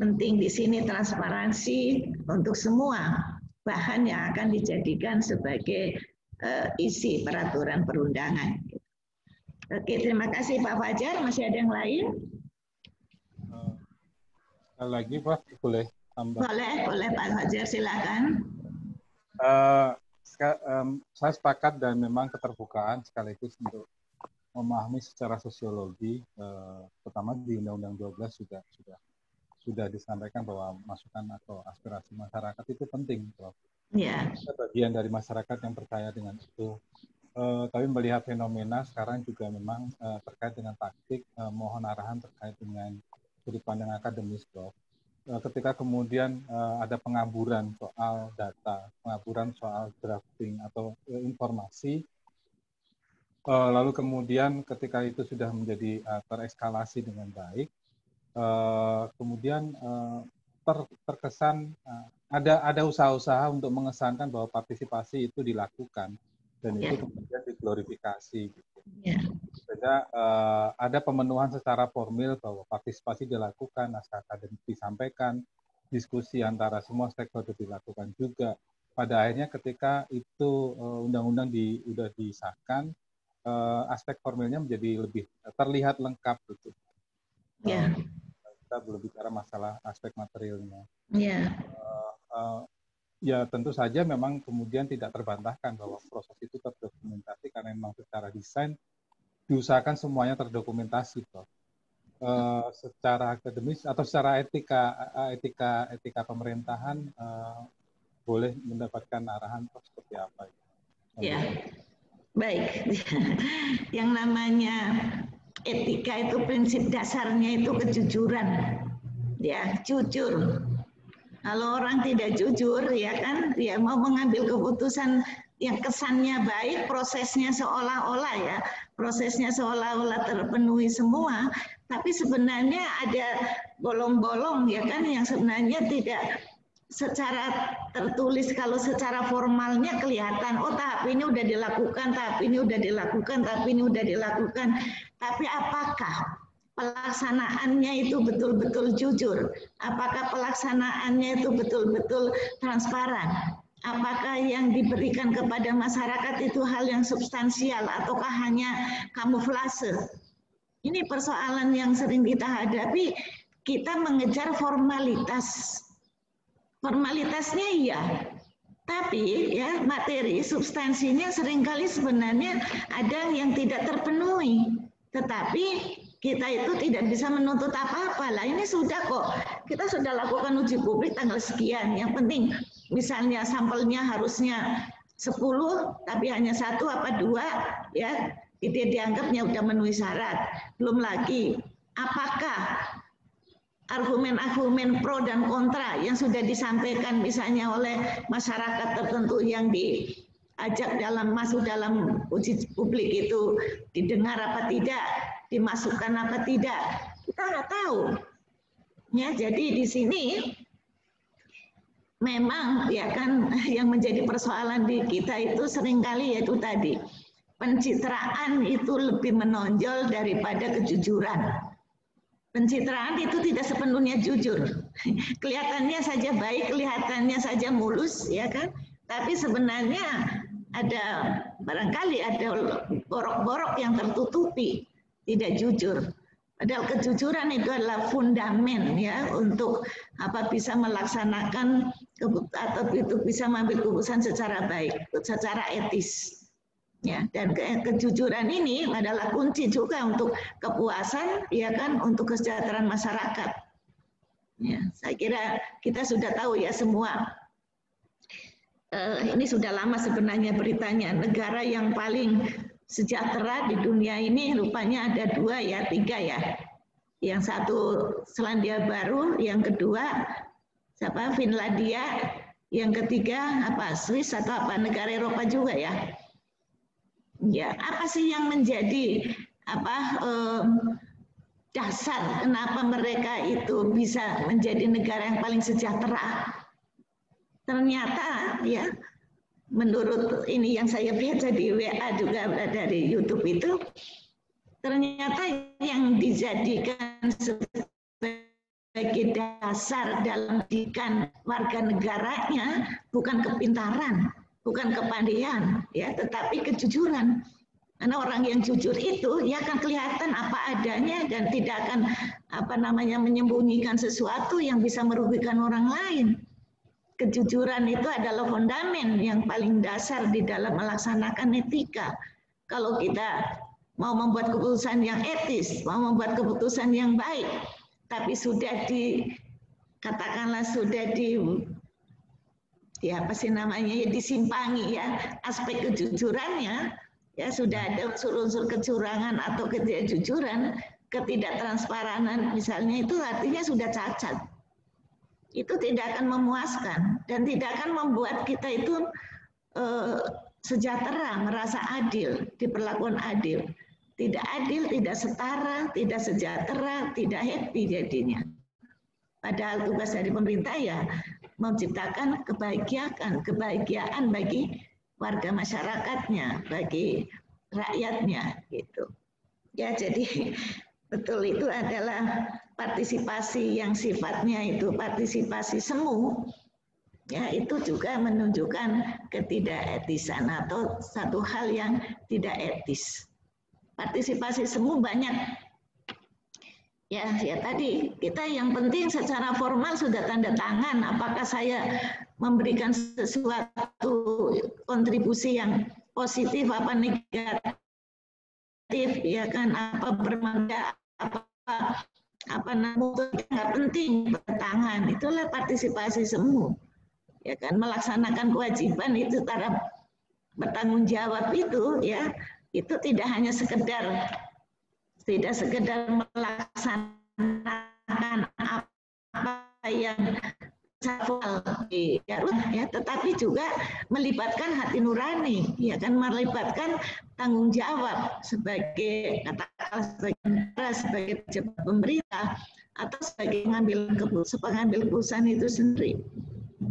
penting di sini transparansi untuk semua bahan yang akan dijadikan sebagai isi peraturan perundangan. Oke, terima kasih Pak Fajar. Masih ada yang lain? Sekali lagi Pak, boleh tambah? Boleh Pak Fajar, silakan. Saya sepakat dan memang keterbukaan sekaligus untuk memahami secara sosiologi, pertama di Undang-Undang 12 sudah disampaikan bahwa masukan atau aspirasi masyarakat itu penting, Prof. Yeah. Bagian dari masyarakat yang percaya dengan itu. Tapi melihat fenomena sekarang juga memang terkait dengan taktik, mohon arahan terkait dengan sudut pandang akademis, Prof. Ketika kemudian ada pengaburan soal data, pengaburan soal drafting atau informasi, lalu kemudian ketika itu sudah menjadi tereskalasi dengan baik, kemudian terkesan ada usaha-usaha untuk mengesankan bahwa partisipasi itu dilakukan dan itu kemudian diglorifikasi. Gitu. Sehingga ada pemenuhan secara formil bahwa partisipasi dilakukan, naskah akademik disampaikan, diskusi antara semua stakeholder dilakukan juga. Pada akhirnya ketika itu undang-undang sudah disahkan, aspek formilnya menjadi lebih terlihat lengkap gitu. Kita belum bicara masalah aspek materialnya. Ya tentu saja memang kemudian tidak terbantahkan bahwa proses itu terdokumentasi karena memang secara desain diusahakan semuanya terdokumentasi, Prof. Secara akademis atau secara etika pemerintahan boleh mendapatkan arahan Prof seperti apa? Ya, baik. Yang namanya etika itu prinsip dasarnya itu kejujuran, ya jujur. Kalau orang tidak jujur, ya kan, dia mau mengambil keputusan yang kesannya baik, prosesnya seolah-olah terpenuhi semua, tapi sebenarnya ada bolong-bolong, ya kan, yang sebenarnya tidak secara tertulis. Kalau secara formalnya kelihatan, oh tahap ini udah dilakukan, tahap ini udah dilakukan, tahap ini udah dilakukan, tapi apakah pelaksanaannya itu betul-betul jujur? Apakah pelaksanaannya itu betul-betul transparan? Apakah yang diberikan kepada masyarakat itu hal yang substansial ataukah hanya kamuflase? Ini persoalan yang sering kita hadapi. Kita mengejar formalitas. Formalitasnya iya, tapi ya materi substansinya seringkali sebenarnya ada yang tidak terpenuhi. Tetapi kita itu tidak bisa menuntut apa-apa lah. Ini sudah kok, kita sudah lakukan uji publik tanggal sekian. Yang penting misalnya sampelnya harusnya 10, tapi hanya 1 apa 2, ya itu dianggapnya sudah memenuhi syarat. Belum lagi, apakah argumen-argumen pro dan kontra yang sudah disampaikan misalnya oleh masyarakat tertentu yang diajak masuk dalam uji publik itu didengar apa tidak, dimasukkan apa tidak, kita nggak tahu. Ya, jadi di sini memang ya kan yang menjadi persoalan di kita itu seringkali yaitu tadi pencitraan itu lebih menonjol daripada kejujuran. Pencitraan itu tidak sepenuhnya jujur. Kelihatannya saja baik, kelihatannya saja mulus, ya kan? Tapi sebenarnya ada barangkali ada borok-borok yang tertutupi, tidak jujur. Padahal kejujuran itu adalah fundamen ya untuk bisa melaksanakan atau itu bisa mengambil keputusan secara baik, secara etis. Ya, dan kejujuran ini adalah kunci juga untuk kepuasan, ya kan, untuk kesejahteraan masyarakat. Ya, saya kira kita sudah tahu ya semua. Ini sudah lama sebenarnya beritanya. Negara yang paling sejahtera di dunia ini rupanya ada 2 ya, 3 ya. Yang satu Selandia Baru, yang kedua Finlandia, yang ketiga Swiss atau negara Eropa juga ya. Ya, apa sih yang menjadi dasar kenapa mereka itu bisa menjadi negara yang paling sejahtera? Ternyata ya, menurut ini yang saya baca di WA juga dari YouTube itu, ternyata yang dijadikan sebagai dasar dalam pendidikan warga negaranya bukan kepintaran, bukan kepandaian, ya, tetapi kejujuran. Karena orang yang jujur itu ya akan kelihatan apa adanya dan tidak akan menyembunyikan sesuatu yang bisa merugikan orang lain. Kejujuran itu adalah fondamen yang paling dasar di dalam melaksanakan etika. Kalau kita mau membuat keputusan yang etis, mau membuat keputusan yang baik, tapi sudah disimpangi ya aspek kejujurannya, ya sudah ada unsur-unsur kecurangan atau ketidakjujuran, ketidaktransparan misalnya, itu artinya sudah cacat. Itu tidak akan memuaskan dan tidak akan membuat kita itu sejahtera, merasa adil, diperlakukan adil. Tidak adil, tidak setara, tidak sejahtera, tidak happy jadinya. Padahal tugas dari pemerintah ya menciptakan kebahagiaan bagi warga masyarakatnya, bagi rakyatnya gitu. Ya, jadi betul itu adalah partisipasi yang sifatnya itu partisipasi semu, ya, itu juga menunjukkan ketidaketisan atau satu hal yang tidak etis. Partisipasi semu banyak. Ya tadi kita yang penting secara formal sudah tanda tangan, apakah saya memberikan sesuatu kontribusi yang positif apa negatif, ya kan, apa bermanfaat apa nggak penting tangan, itulah partisipasi semu, ya kan, melaksanakan kewajiban itu cara bertanggung jawab itu, ya, itu tidak hanya sekedar melaksanakan apa yang hafal di Garut, ya, tetapi juga melibatkan hati nurani, ya kan, melibatkan tanggung jawab sebagai sebagai pejabat pemerintah atau sebagai pengambil keputusan itu sendiri.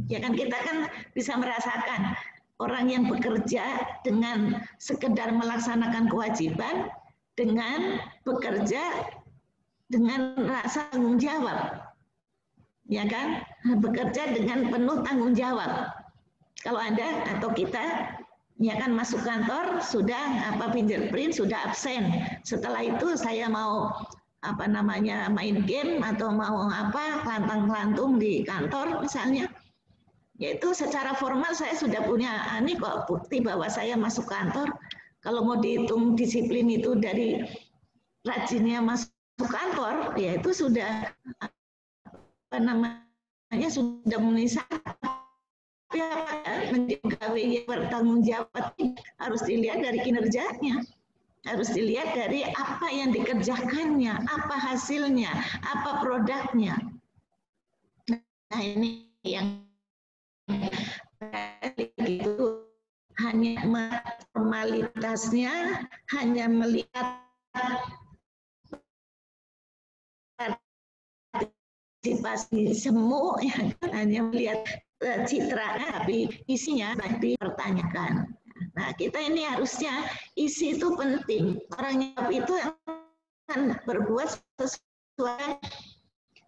Ya kan, kita kan bisa merasakan orang yang bekerja dengan sekedar melaksanakan kewajiban dengan bekerja dengan rasa tanggung jawab. Ya kan, bekerja dengan penuh tanggung jawab. Kalau Anda atau kita, ya kan, masuk kantor sudah fingerprint sudah absen. Setelah itu saya mau main game atau mau kelantang-kelantung di kantor misalnya, yaitu secara formal saya sudah punya bukti bahwa saya masuk kantor. Kalau mau dihitung disiplin itu dari rajinnya masuk kantor, ya itu sudah sudah memenuhi syarat. Menjadi pegawai yang bertanggung jawab harus dilihat dari kinerjanya, harus dilihat dari apa yang dikerjakannya, apa hasilnya, apa produknya. Nah, ini yang itu hanya formalitasnya, hanya melihat partisipasi semu, ya, hanya melihat citranya, tapi isinya dipertanyakan. Nah, kita ini harusnya isi itu penting. Orang itu akan berbuat sesuatu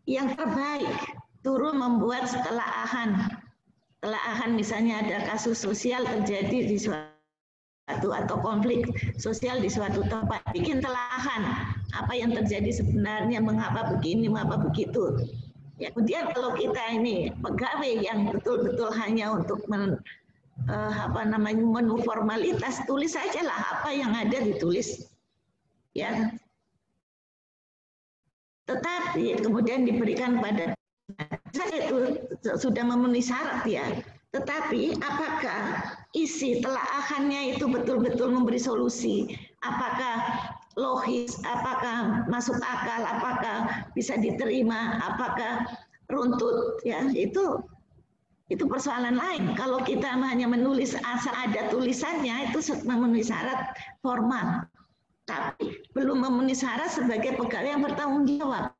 yang terbaik, turun membuat setelaahan telaahan misalnya ada kasus sosial terjadi di suatu atau konflik sosial di suatu tempat, bikin telaahan apa yang terjadi sebenarnya, mengapa begini, mengapa begitu. Ya, kemudian kalau kita ini pegawai yang betul-betul hanya untuk menu formalitas, tulis saja lah apa yang ada ditulis, ya. Tetapi kemudian diberikan pada saya itu sudah memenuhi syarat ya. Tetapi apakah isi telaahannya itu betul-betul memberi solusi? Apakah logis? Apakah masuk akal? Apakah bisa diterima? Apakah runtut? Ya, itu persoalan lain. Kalau kita hanya menulis asal ada tulisannya, itu memenuhi syarat formal. Tapi belum memenuhi syarat sebagai pegawai yang bertanggung jawab.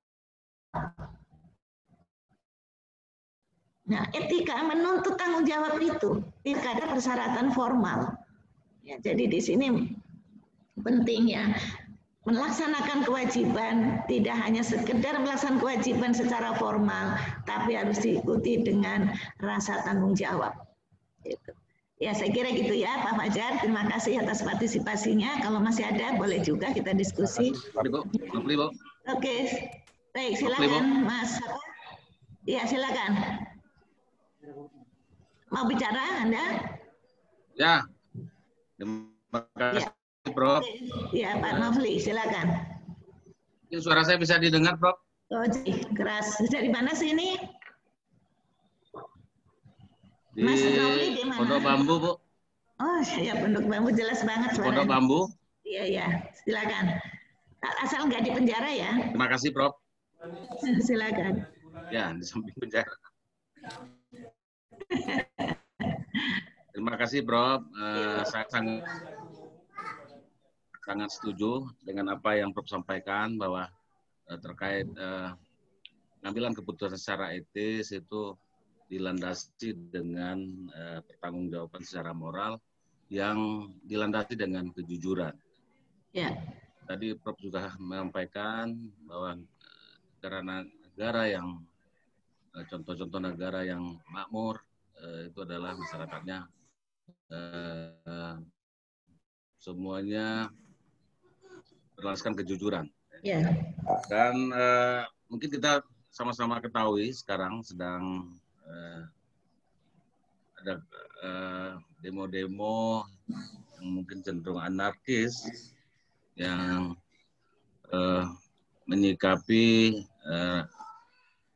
Nah, etika menuntut tanggung jawab itu tidak ada persyaratan formal. Ya, jadi di sini penting ya, melaksanakan kewajiban tidak hanya sekedar melaksanakan kewajiban secara formal, tapi harus diikuti dengan rasa tanggung jawab. Gitu. Ya, saya kira gitu ya, Pak Fajar. Terima kasih atas partisipasinya. Kalau masih ada, boleh juga kita diskusi. Oke, baik, silakan, Mas. Ya, silakan. Mau bicara Anda? Ya, terima kasih, Prof. Ya, Pak Nofli, silakan. Ini suara saya bisa didengar, Prof? Oh, keras. Dari mana sih ini? Di Mas Nofli di mana? Pondok Bambu, Bu. Oh, ya, Pondok Bambu jelas banget suaranya. Pondok Bambu. Iya, iya, silakan. Asal nggak di penjara ya. Terima kasih, Prof. Silakan. Ya, di samping penjara. Terima kasih, Prof. Saya sangat setuju dengan apa yang Prof sampaikan bahwa terkait pengambilan keputusan secara etis itu dilandasi dengan pertanggungjawaban secara moral yang dilandasi dengan kejujuran. Ya. Tadi Prof juga menyampaikan bahwa negara yang contoh-contoh negara yang makmur itu adalah masyarakatnya semuanya berlandaskan kejujuran. Ya. Dan mungkin kita sama-sama ketahui sekarang sedang ada demo-demo yang mungkin cenderung anarkis yang menyikapi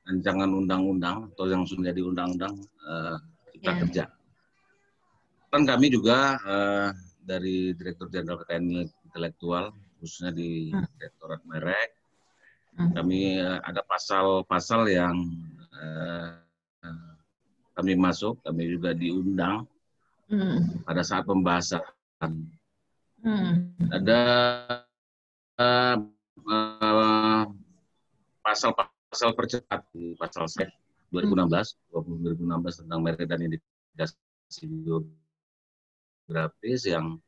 rancangan undang-undang atau yang sudah jadi undang-undang Cipta Kerja. Kan kami juga dari Direktur Jenderal Kekayaan Intelektual, khususnya di Direktorat Merek, kami ada pasal-pasal yang kami masuk, kami juga diundang pada saat pembahasan. Ada pasal percepat di pasal 2016 tentang merek dan indikasi geografis yang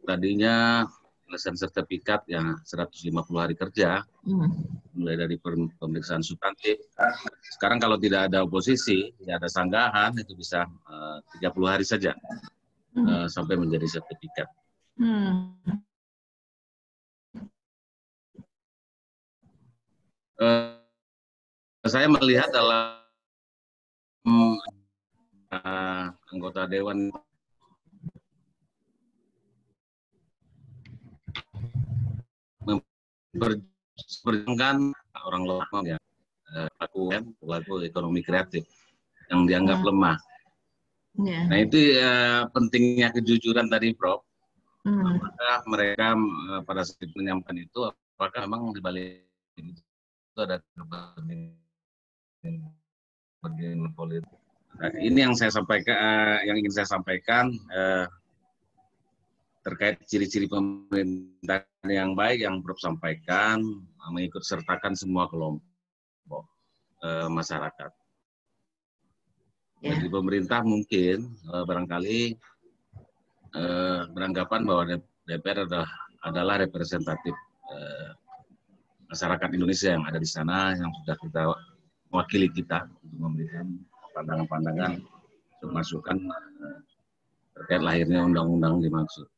tadinya penyelesaian sertifikat yang 150 hari kerja, mulai dari pemeriksaan substantif. Sekarang kalau tidak ada oposisi, tidak ada sanggahan, itu bisa 30 hari saja sampai menjadi sertifikat. Saya melihat dalam anggota Dewan memperjuangkan orang lokal ya, pelaku ekonomi kreatif yang dianggap lemah. Nah itu pentingnya kejujuran tadi, Prof. Apakah mereka pada saat menyampaikan itu, apakah memang di balik itu ada kepentingan politik. Nah, ini yang saya sampaikan, yang ingin saya sampaikan terkait ciri-ciri pemerintahan yang baik yang Prof sampaikan, mengikut sertakan semua kelompok masyarakat. Bagi pemerintah mungkin barangkali beranggapan bahwa DPR adalah representatif masyarakat Indonesia yang ada di sana, yang sudah kita mewakili kita untuk memberikan apa pandangan-pandangan masukan terkait lahirnya undang-undang dimaksud.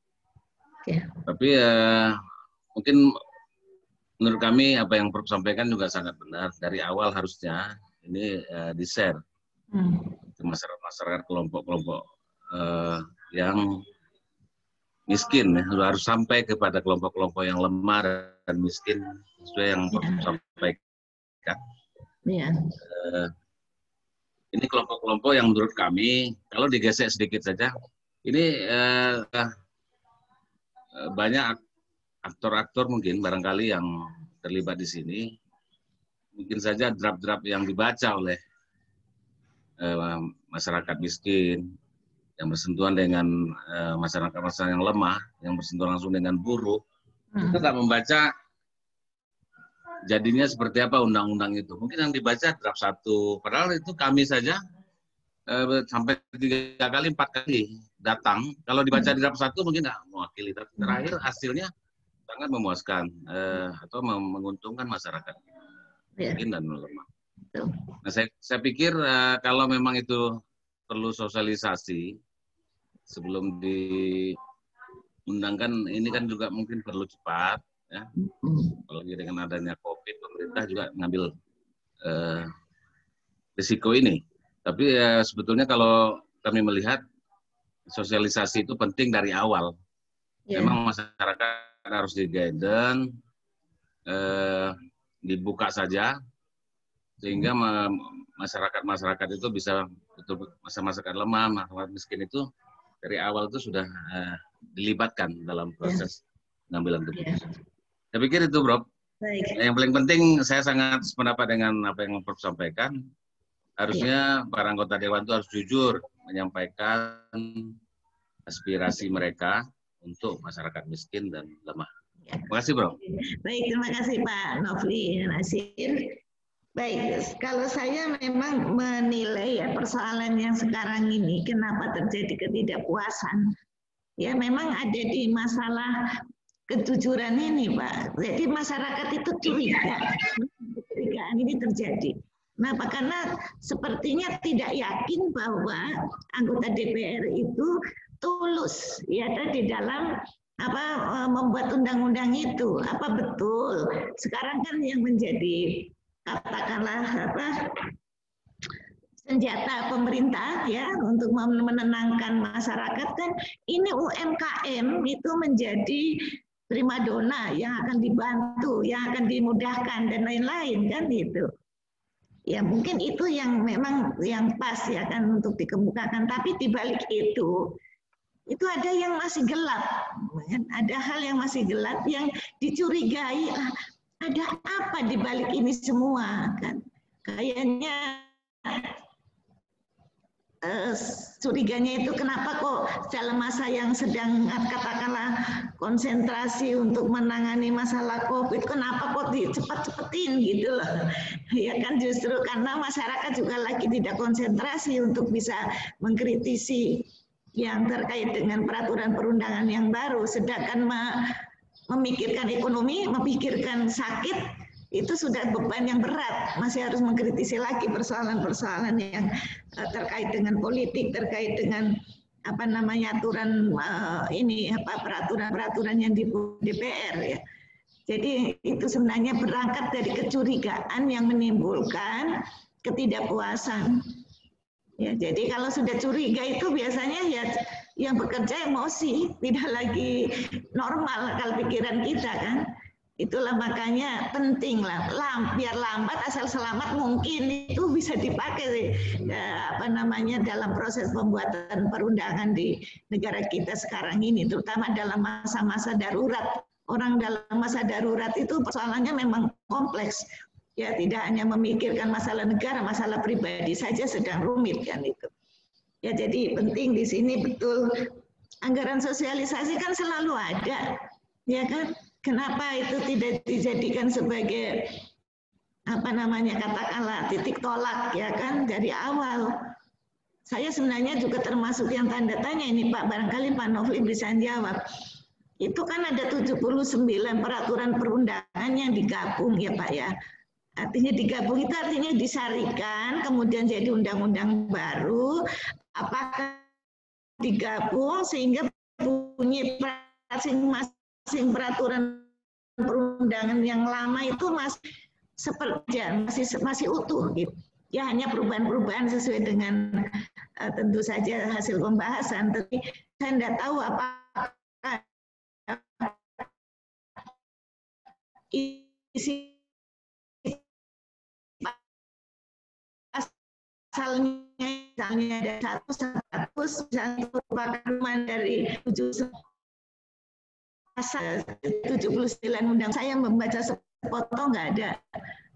Tapi mungkin menurut kami apa yang Prof sampaikan juga sangat benar. Dari awal harusnya ini di-share ke masyarakat kelompok-kelompok yang miskin, ya. Harus sampai kepada kelompok-kelompok yang lemah dan miskin sesuai yang Prof sampaikan. Ini kelompok-kelompok yang menurut kami kalau digesek sedikit saja, ini banyak aktor-aktor mungkin barangkali yang terlibat di sini, mungkin saja draft-draft yang dibaca oleh masyarakat miskin, yang bersentuhan dengan masyarakat yang lemah, yang bersentuhan langsung dengan buruh, itu tak membaca jadinya seperti apa undang-undang itu. Mungkin yang dibaca draft 1, padahal itu kami saja sampai 3 kali 4 kali datang. Kalau dibaca di draft 1 mungkin nggak mewakili, tapi terakhir hasilnya sangat memuaskan atau menguntungkan masyarakat miskin dan lemah. Nah, saya pikir kalau memang itu perlu sosialisasi sebelum diundangkan, ini kan juga mungkin perlu cepat, ya. Apalagi dengan adanya COVID, pemerintah juga mengambil risiko ini. Tapi sebetulnya kalau kami melihat sosialisasi itu penting dari awal. Memang masyarakat harus di-guidance, dibuka saja, sehingga masyarakat itu bisa betul masyarakat lemah, masyarakat miskin itu dari awal itu sudah dilibatkan dalam proses pengambilan keputusan. Saya pikir itu, Bro. Yang paling penting, saya sangat sependapat dengan apa yang Prof sampaikan. Harusnya para anggota Dewan itu harus jujur menyampaikan aspirasi mereka untuk masyarakat miskin dan lemah. Terima kasih, Bro. Baik, terima kasih Pak Nofli Nasir. Baik, kalau saya memang menilai ya persoalan yang sekarang ini, kenapa terjadi ketidakpuasan, ya memang ada di masalah kejujuran ini, Pak. Jadi masyarakat itu curiga, kecurigaan ini terjadi. Kenapa? Karena sepertinya tidak yakin bahwa anggota DPR itu tulus ya di dalam membuat undang-undang itu. Apa betul? Sekarang kan yang menjadi katakanlah senjata pemerintah ya untuk menenangkan masyarakat kan ini UMKM itu menjadi primadona yang akan dibantu, yang akan dimudahkan dan lain-lain kan itu. Ya mungkin itu yang memang yang pas ya kan untuk dikemukakan. Tapi di balik itu ada yang masih gelap, ada hal yang masih gelap yang dicurigai. Ada apa di balik ini semua kan? Kayaknya curiganya itu kenapa kok dalam masa yang sedang katakanlah konsentrasi untuk menangani masalah COVID, kenapa kok dicepat-cepetin gitu loh. Ya kan justru karena masyarakat juga lagi tidak konsentrasi untuk bisa mengkritisi yang terkait dengan peraturan perundangan yang baru, sedangkan memikirkan ekonomi, memikirkan sakit, itu sudah beban yang berat, masih harus mengkritisi lagi persoalan-persoalan yang terkait dengan politik, terkait dengan aturan peraturan-peraturan yang di DPR ya. Jadi itu sebenarnya berangkat dari kecurigaan yang menimbulkan ketidakpuasan. Ya, jadi kalau sudah curiga itu biasanya ya yang bekerja emosi, tidak lagi normal akal pikiran kita kan. Itulah makanya penting lah, biar lambat asal selamat mungkin itu bisa dipakai dalam proses pembuatan perundangan di negara kita sekarang ini, terutama dalam masa-masa darurat. Orang dalam masa darurat itu persoalannya memang kompleks, ya tidak hanya memikirkan masalah negara, masalah pribadi saja sedang rumit kan itu. Ya jadi penting di sini betul anggaran sosialisasi kan selalu ada, ya kan? Kenapa itu tidak dijadikan sebagai katakanlah titik tolak ya kan dari awal? Saya sebenarnya juga termasuk yang tanda tanya ini Pak, barangkali Pak Nofli bisa jawab. Itu kan ada 79 peraturan perundangan yang digabung ya Pak ya. Artinya digabung itu artinya disarikan, kemudian jadi undang-undang baru. Apakah digabung sehingga bunyi masing-masing peraturan perundangan yang lama itu masih utuh gitu. Ya hanya perubahan-perubahan sesuai dengan tentu saja hasil pembahasan. Tapi saya tidak tahu apakah isi pasalnya misalnya ada 100 misalnya merupakan dari 79 undang, saya membaca sepotong nggak ada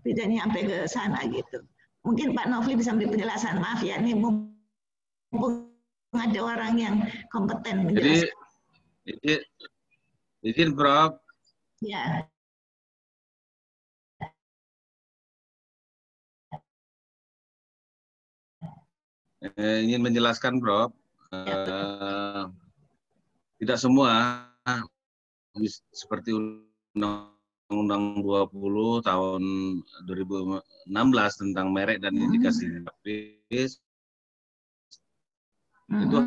bedanya sampai ke sana gitu. Mungkin Pak Nofli bisa memberi penjelasan. Maaf ya, ini mumpung ada orang yang kompeten menjelaskan. Jadi izin Prof. Ya. Ingin menjelaskan, Prof. Tidak semua seperti Undang-Undang 20 tahun 2016 tentang merek dan indikasi geografis itu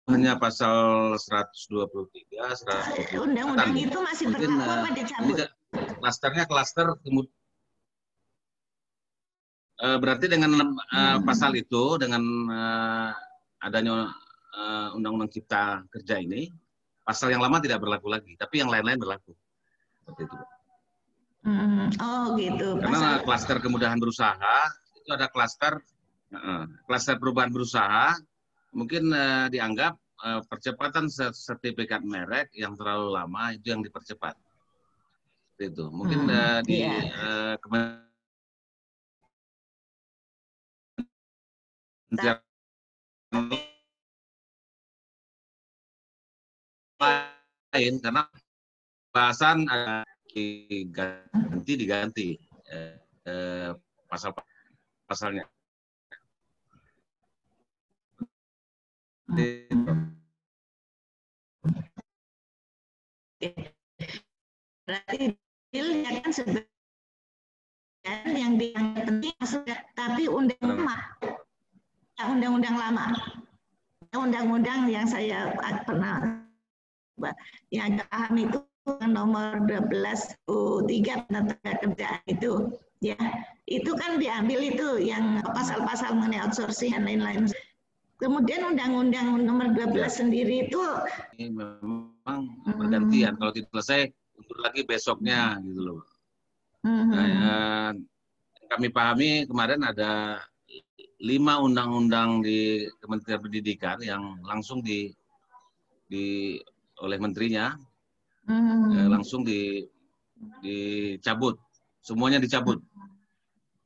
hanya pasal 123, 124. Undang-undang itu masih berlaku apa dicabut? Klasternya klaster kemudian. Berarti dengan pasal itu, dengan adanya Undang-Undang Cipta Kerja ini, pasal yang lama tidak berlaku lagi, tapi yang lain-lain berlaku. Seperti itu. Oh gitu. Karena klaster kemudahan berusaha, itu ada klaster perubahan berusaha, mungkin dianggap percepatan sertifikat merek yang terlalu lama, itu yang dipercepat. Seperti itu. Mungkin lain karena bahasan diganti pasal-pasalnya. Berarti ya kan sebenarnya yang dianggap penting sudah, tapi undang-undang lama, undang-undang yang saya pernah yang agak paham itu nomor 12 U3 tentang kerjaan itu, ya itu kan diambil itu yang pasal-pasal mengenai outsourcing dan lain-lain. Kemudian undang-undang nomor 12 sendiri itu ini memang bergantian, kalau tidak selesai untuk lagi besoknya gitu loh. Nah, kami pahami kemarin ada 5 undang-undang di Kementerian Pendidikan yang langsung oleh menterinya langsung dicabut, semuanya dicabut.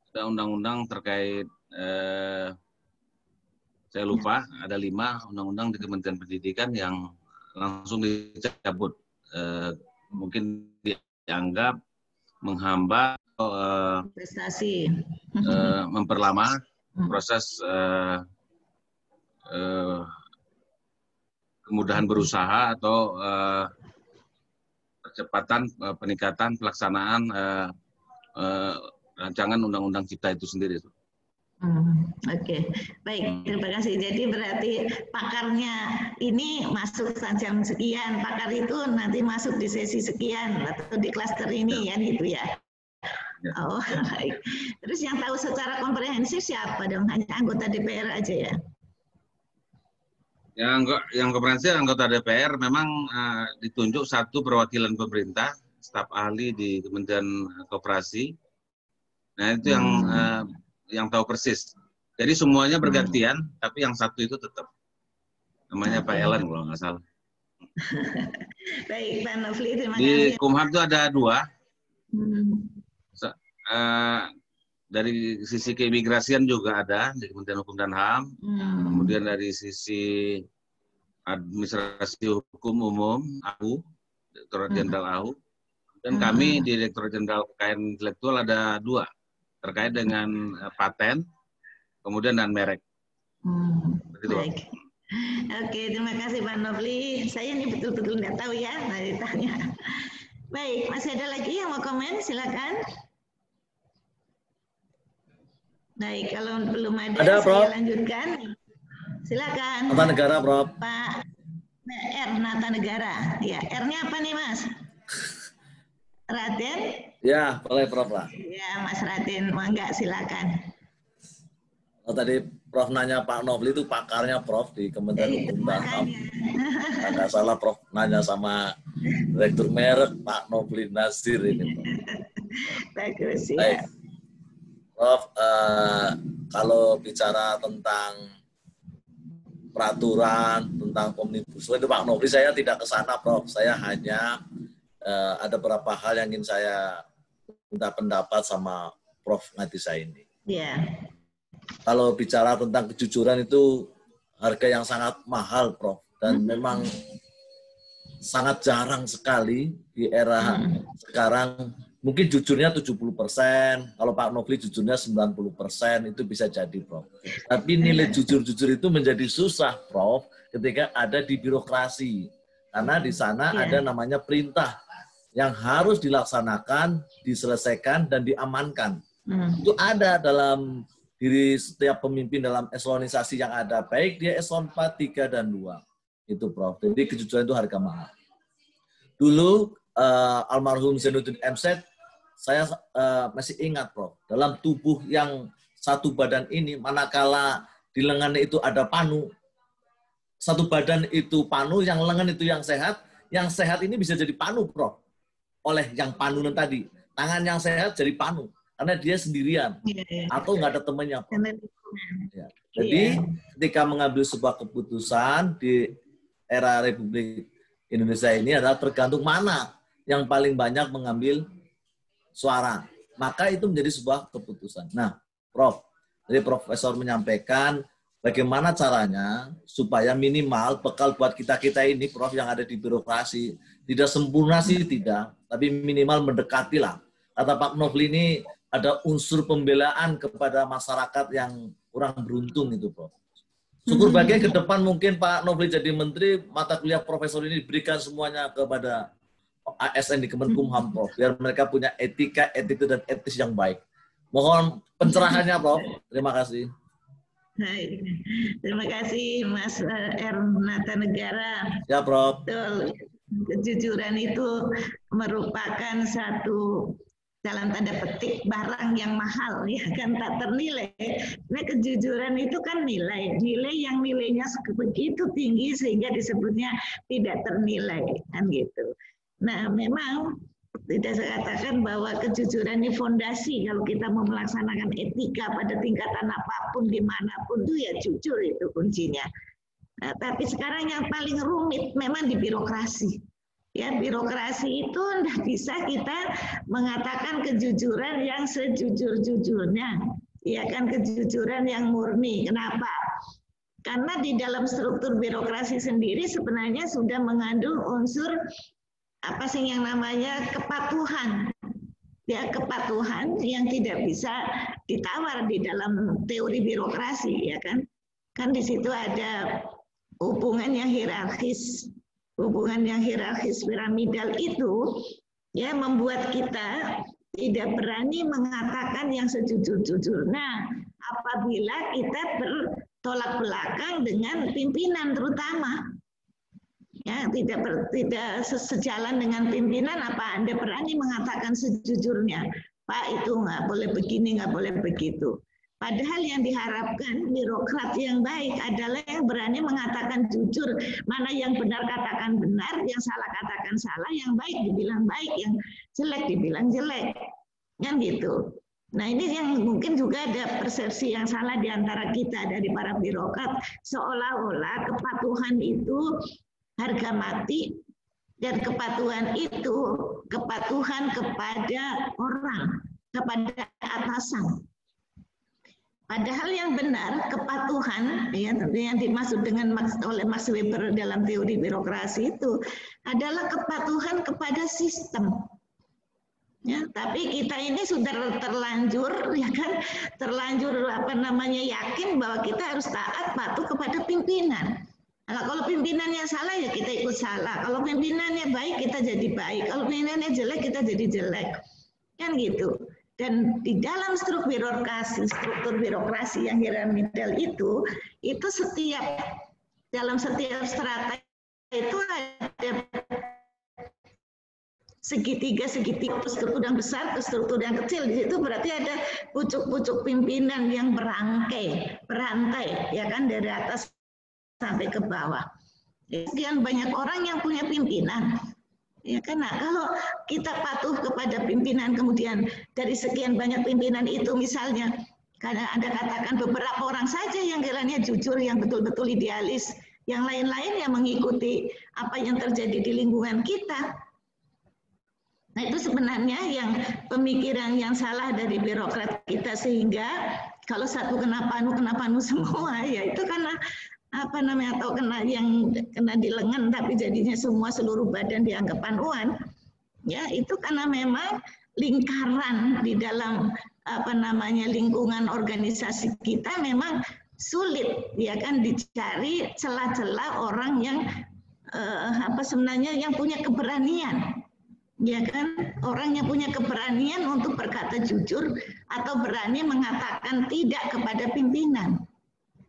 Ada undang-undang terkait saya lupa, ada 5 undang-undang di Kementerian Pendidikan yang langsung dicabut. Mungkin dianggap menghambat prestasi, memperlama proses kemudahan berusaha atau percepatan peningkatan pelaksanaan rancangan undang-undang cipta itu sendiri. Oke, baik, terima kasih. Jadi berarti pakarnya ini masuk jam sekian, pakar itu nanti masuk di sesi sekian atau di klaster ini ya gitu ya. Oh, baik. Terus yang tahu secara komprehensif siapa dong? Hanya anggota DPR aja ya? Yang komprehensif anggota DPR memang ditunjuk satu perwakilan pemerintah, staf ahli di Kementerian Koperasi. Nah itu yang tahu persis. Jadi semuanya bergantian, tapi yang satu itu tetap. Namanya Pak Ellen kalau nggak salah. Baik, Pak Nofli, terima kasih. Di Kumham itu ada 2. Dari sisi keimigrasian juga ada di Kementerian Hukum dan HAM. Kemudian dari sisi administrasi hukum umum, AHU, Direktorat Jenderal AHU. Dan kami di Direktorat Jenderal Kekayaan Intelektual ada 2. Terkait dengan paten, kemudian dan merek. Baik. Oke, terima kasih Pak Nofli. Saya ini betul-betul nggak tahu ya, ditanya. Baik, masih ada lagi yang mau komen? Silakan. Baik, kalau belum ada, Ada, Prof. saya lanjutkan. Silakan. Nata Negara, Prof. Pak R. Nata Negara. Ya, R-nya apa nih, Mas? Raden? Ya, boleh Prof lah. Ya, Mas Raden, mangga silakan. Oh, tadi Prof nanya Pak Nofli itu pakarnya Prof di Kementerian Hukum dan HAM. Nggak salah Prof nanya sama Direktur Merek Pak Nofli Nasir ini. Prof. Bagus ya. Baik. Prof, kalau bicara tentang peraturan, tentang Omnibus Law itu Pak Nofli, saya tidak ke sana Prof. Saya hanya ada beberapa hal yang ingin saya minta pendapat sama Prof Ngadisa ini. Ya. Kalau bicara tentang kejujuran itu harga yang sangat mahal, Prof. Dan memang sangat jarang sekali di era sekarang. Mungkin jujurnya 70%, kalau Pak Nofli jujurnya 90%, itu bisa jadi, Prof. Tapi nilai jujur-jujur itu menjadi susah, Prof, ketika ada di birokrasi. Karena di sana ada namanya perintah yang harus dilaksanakan, diselesaikan, dan diamankan. Itu ada dalam diri setiap pemimpin dalam eselonisasi yang ada, baik dia eselon 4, 3, dan 2. Itu, Prof. Jadi kejujuran itu harga mahal. Dulu, almarhum Zainuddin M.Syed, saya masih ingat, Prof. Dalam tubuh yang satu badan ini, manakala di lengannya itu ada panu, satu badan itu panu, yang lengan itu yang sehat ini bisa jadi panu, Prof. Oleh yang panunan tadi. Tangan yang sehat jadi panu. Karena dia sendirian atau nggak ada temannya. Ya. Jadi ketika mengambil sebuah keputusan di era Republik Indonesia ini adalah tergantung mana yang paling banyak mengambil suara. Maka itu menjadi sebuah keputusan. Nah, Prof, jadi Profesor menyampaikan bagaimana caranya supaya minimal bekal buat kita-kita ini, Prof, yang ada di birokrasi, tidak sempurna sih tidak, tapi minimal mendekati lah. Kata Pak Nofli ini ada unsur pembelaan kepada masyarakat yang kurang beruntung itu, Prof. Syukur bahagia ke depan mungkin Pak Nofli jadi menteri, mata kuliah profesor ini diberikan semuanya kepada ASN di Kemenkumham, Prof. Biar mereka punya etika, attitude, dan etis yang baik. Mohon pencerahannya, Prof. Terima kasih. Baik. Terima kasih, Mas R. Nata Negara. Ya, Prof. Betul. Kejujuran itu merupakan satu dalam tanda petik barang yang mahal, ya kan, tak ternilai. Nah, kejujuran itu kan nilai yang nilainya begitu tinggi sehingga disebutnya tidak ternilai, kan gitu. Nah, memang tidak saya katakan bahwa kejujuran ini fondasi kalau kita mau melaksanakan etika pada tingkatan apapun dimanapun itu ya jujur itu kuncinya. Nah, tapi sekarang yang paling rumit memang di birokrasi. Ya, birokrasi itu tidak bisa kita mengatakan kejujuran yang sejujur-jujurnya. Ya kan, kejujuran yang murni. Kenapa? Karena di dalam struktur birokrasi sendiri sebenarnya sudah mengandung unsur apa sih yang namanya kepatuhan. Ya, kepatuhan yang tidak bisa ditawar di dalam teori birokrasi, ya kan? Kan di situ ada hubungan yang hierarkis. Hubungan yang hierarkis piramidal itu ya membuat kita tidak berani mengatakan yang sejujur-jujurnya apabila kita bertolak belakang dengan pimpinan terutama. Ya, tidak sejalan dengan pimpinan, apa Anda berani mengatakan sejujurnya, Pak itu nggak boleh begini, nggak boleh begitu. Padahal yang diharapkan birokrat yang baik adalah yang berani mengatakan jujur, mana yang benar katakan benar, yang salah katakan salah, yang baik dibilang baik, yang jelek dibilang jelek, kan gitu. Nah, ini yang mungkin juga ada persepsi yang salah di antara kita dari para birokrat, seolah-olah kepatuhan itu harga mati, dan kepatuhan itu kepatuhan kepada orang, kepada atasan. Padahal yang benar kepatuhan, ya, yang dimaksud dengan oleh Max Weber dalam teori birokrasi itu adalah kepatuhan kepada sistem. Ya, tapi kita ini sudah terlanjur, ya kan, terlanjur yakin bahwa kita harus taat patuh kepada pimpinan. Nah, kalau pimpinannya salah ya kita ikut salah. Kalau pimpinannya baik kita jadi baik. Kalau pimpinannya jelek kita jadi jelek. Kan gitu. Dan di dalam struktur birokrasi yang piramidal itu dalam setiap strata itu ada segitiga, struktur yang besar ke struktur yang kecil. Di situ berarti ada pucuk-pucuk pimpinan yang berantai, ya kan, dari atas sampai ke bawah. Sekian banyak orang yang punya pimpinan. Ya kan, nah, kalau kita patuh kepada pimpinan, kemudian dari sekian banyak pimpinan itu misalnya, karena Anda katakan beberapa orang saja yang kiranya jujur, yang betul-betul idealis, yang lain-lain yang mengikuti apa yang terjadi di lingkungan kita. Nah, itu sebenarnya yang pemikiran yang salah dari birokrat kita, sehingga kalau satu kena panu semua, ya itu karena atau kena di lengan tapi jadinya semua seluruh badan dianggap panuan, ya itu karena memang lingkaran di dalam lingkungan organisasi kita memang sulit, ya kan, dicari celah-celah orang yang sebenarnya yang punya keberanian, ya kan, orang yang punya keberanian untuk berkata jujur atau berani mengatakan tidak kepada pimpinan.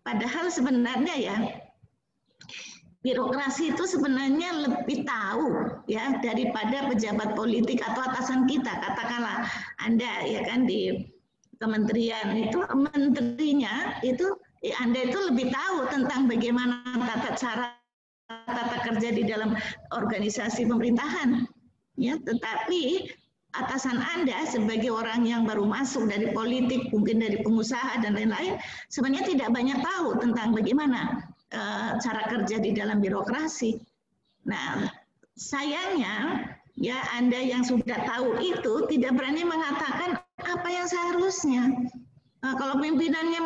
Padahal sebenarnya ya birokrasi itu sebenarnya lebih tahu ya daripada pejabat politik atau atasan kita. Katakanlah Anda ya kan di kementerian itu, menterinya itu Anda itu lebih tahu tentang bagaimana tata kerja di dalam organisasi pemerintahan. Ya, tetapi atasan Anda sebagai orang yang baru masuk dari politik, mungkin dari pengusaha dan lain-lain, sebenarnya tidak banyak tahu tentang bagaimana cara kerja di dalam birokrasi. Nah, sayangnya ya Anda yang sudah tahu itu tidak berani mengatakan apa yang seharusnya. Nah, kalau pimpinannya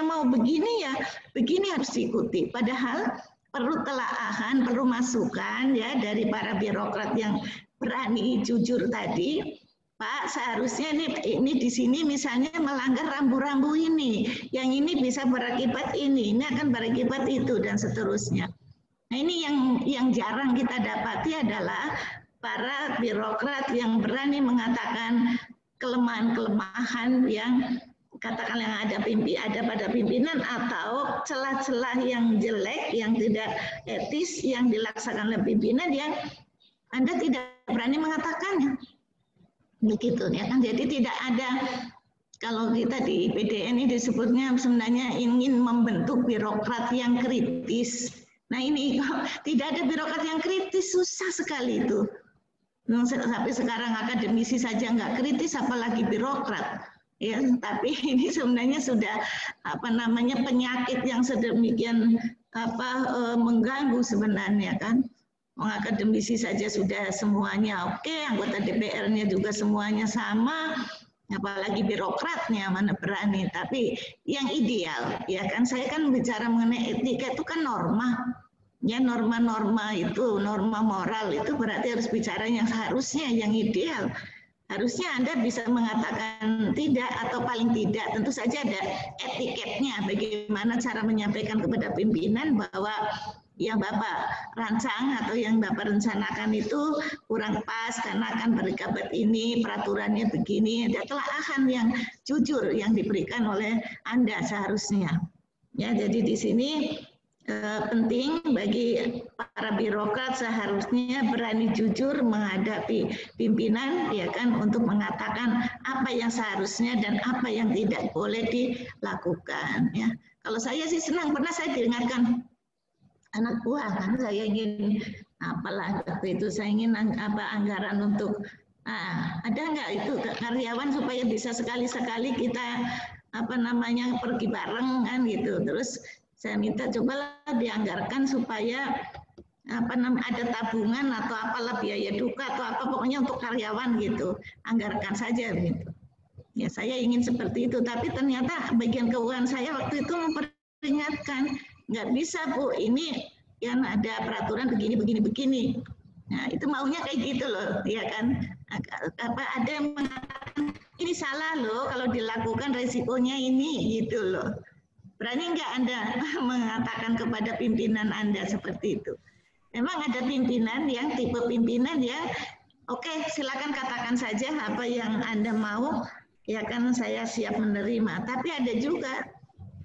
mau begini ya begini harus diikuti. Padahal perlu telaahan, perlu masukan ya dari para birokrat yang berani jujur tadi. Pak, seharusnya ini di sini misalnya melanggar rambu-rambu ini, yang ini bisa berakibat ini akan berakibat itu dan seterusnya. Nah, ini yang jarang kita dapati adalah para birokrat yang berani mengatakan kelemahan-kelemahan yang katakan yang ada pada pimpinan atau celah-celah yang jelek, yang tidak etis yang dilaksanakan oleh pimpinan yang Anda tidak berani mengatakannya. Begitu ya kan. Jadi tidak ada, kalau kita di PDN ini disebutnya sebenarnya ingin membentuk birokrat yang kritis. Nah, ini tidak ada birokrat yang kritis, susah sekali itu. Sampai sekarang akademisi saja nggak kritis, apalagi birokrat. Ya, tapi ini sebenarnya sudah penyakit yang sedemikian mengganggu sebenarnya kan. Akademisi saja sudah semuanya oke, anggota DPR-nya juga semuanya sama, apalagi birokratnya mana berani. Tapi yang ideal, ya kan, saya kan bicara mengenai etika itu kan norma, ya norma-norma itu, norma moral itu berarti harus bicara yang seharusnya, yang ideal. Harusnya Anda bisa mengatakan tidak atau paling tidak, tentu saja ada etiketnya, bagaimana cara menyampaikan kepada pimpinan bahwa yang Bapak rancang atau yang Bapak rencanakan itu kurang pas karena akan berakibat ini, peraturannya begini, ada telaahan yang jujur yang diberikan oleh Anda seharusnya. Ya, jadi di sini penting bagi para birokrat seharusnya berani jujur menghadapi pimpinan, ya kan, untuk mengatakan apa yang seharusnya dan apa yang tidak boleh dilakukan. Ya, kalau saya sih senang, pernah saya diingatkan anak buah kan, saya ingin waktu itu saya ingin anggaran untuk ada nggak itu karyawan supaya bisa sekali-sekali kita pergi bareng kan gitu. Terus saya minta cobalah dianggarkan supaya ada tabungan atau apalah biaya duka atau apa pokoknya untuk karyawan gitu, anggarkan saja gitu. Ya saya ingin seperti itu, tapi ternyata bagian keuangan saya waktu itu memperingatkan, nggak bisa Bu, ini yang ada peraturan begini. Nah itu maunya kayak gitu loh, ya kan? Ada yang mengatakan ini salah loh, kalau dilakukan resikonya ini gitu loh. Berani nggak Anda mengatakan kepada pimpinan Anda seperti itu? Memang ada pimpinan yang tipe pimpinan yang Oke, silakan katakan saja apa yang Anda mau, ya kan saya siap menerima. Tapi ada juga,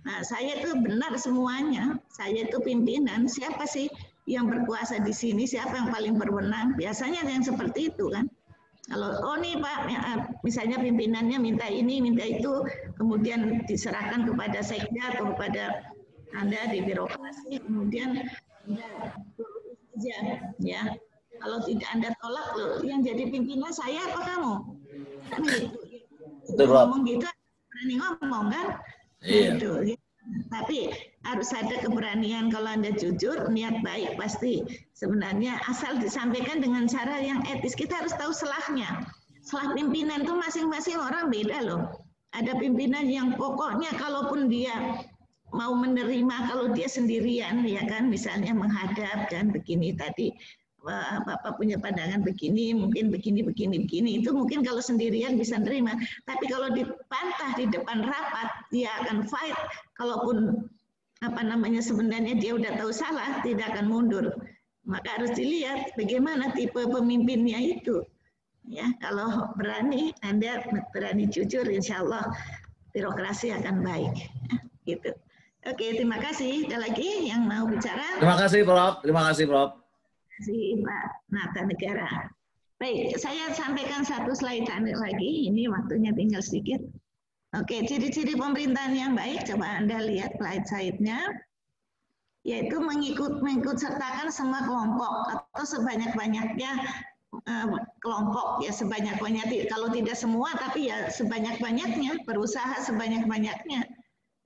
nah saya itu benar semuanya, saya itu pimpinan, siapa sih yang berkuasa di sini, siapa yang paling berwenang? Biasanya yang seperti itu kan. Kalau, oh nih Pak, misalnya pimpinannya minta ini, minta itu, kemudian diserahkan kepada sekda atau kepada Anda di birokrasi, kemudian Anda saja, ya. Kalau tidak Anda tolak, loh, yang jadi pimpinan saya apa kamu? Kan gitu. Ngomong gitu, berani ngomong kan? Iya. Gitu. Tapi harus ada keberanian kalau Anda jujur, niat baik pasti. Sebenarnya asal disampaikan dengan cara yang etis. Kita harus tahu selahnya. Selah pimpinan itu masing-masing orang beda loh. Ada pimpinan yang pokoknya kalaupun dia mau menerima, kalau dia sendirian, ya kan, misalnya menghadap dan begini tadi, Bapak punya pandangan begini, mungkin begini, itu mungkin kalau sendirian bisa nerima. Tapi kalau dibantah di depan rapat, dia akan fight. Kalaupun sebenarnya dia udah tahu salah, tidak akan mundur. Maka harus dilihat bagaimana tipe pemimpinnya itu. Ya, kalau berani, Anda berani jujur, insya Allah birokrasi akan baik. Gitu. Oke, terima kasih. Ada lagi yang mau bicara? Terima kasih, Prof. Terima kasih, Prof. Terima kasih, Pak Nata Negara. Baik, saya sampaikan satu slide lagi. Ini waktunya tinggal sedikit. Oke, ciri-ciri pemerintahan yang baik. Coba Anda lihat slide-nya. Yaitu mengikut sertakan semua kelompok atau sebanyak-banyaknya kelompok, ya sebanyak-banyaknya. Kalau tidak semua, tapi ya sebanyak-banyaknya, berusaha sebanyak-banyaknya.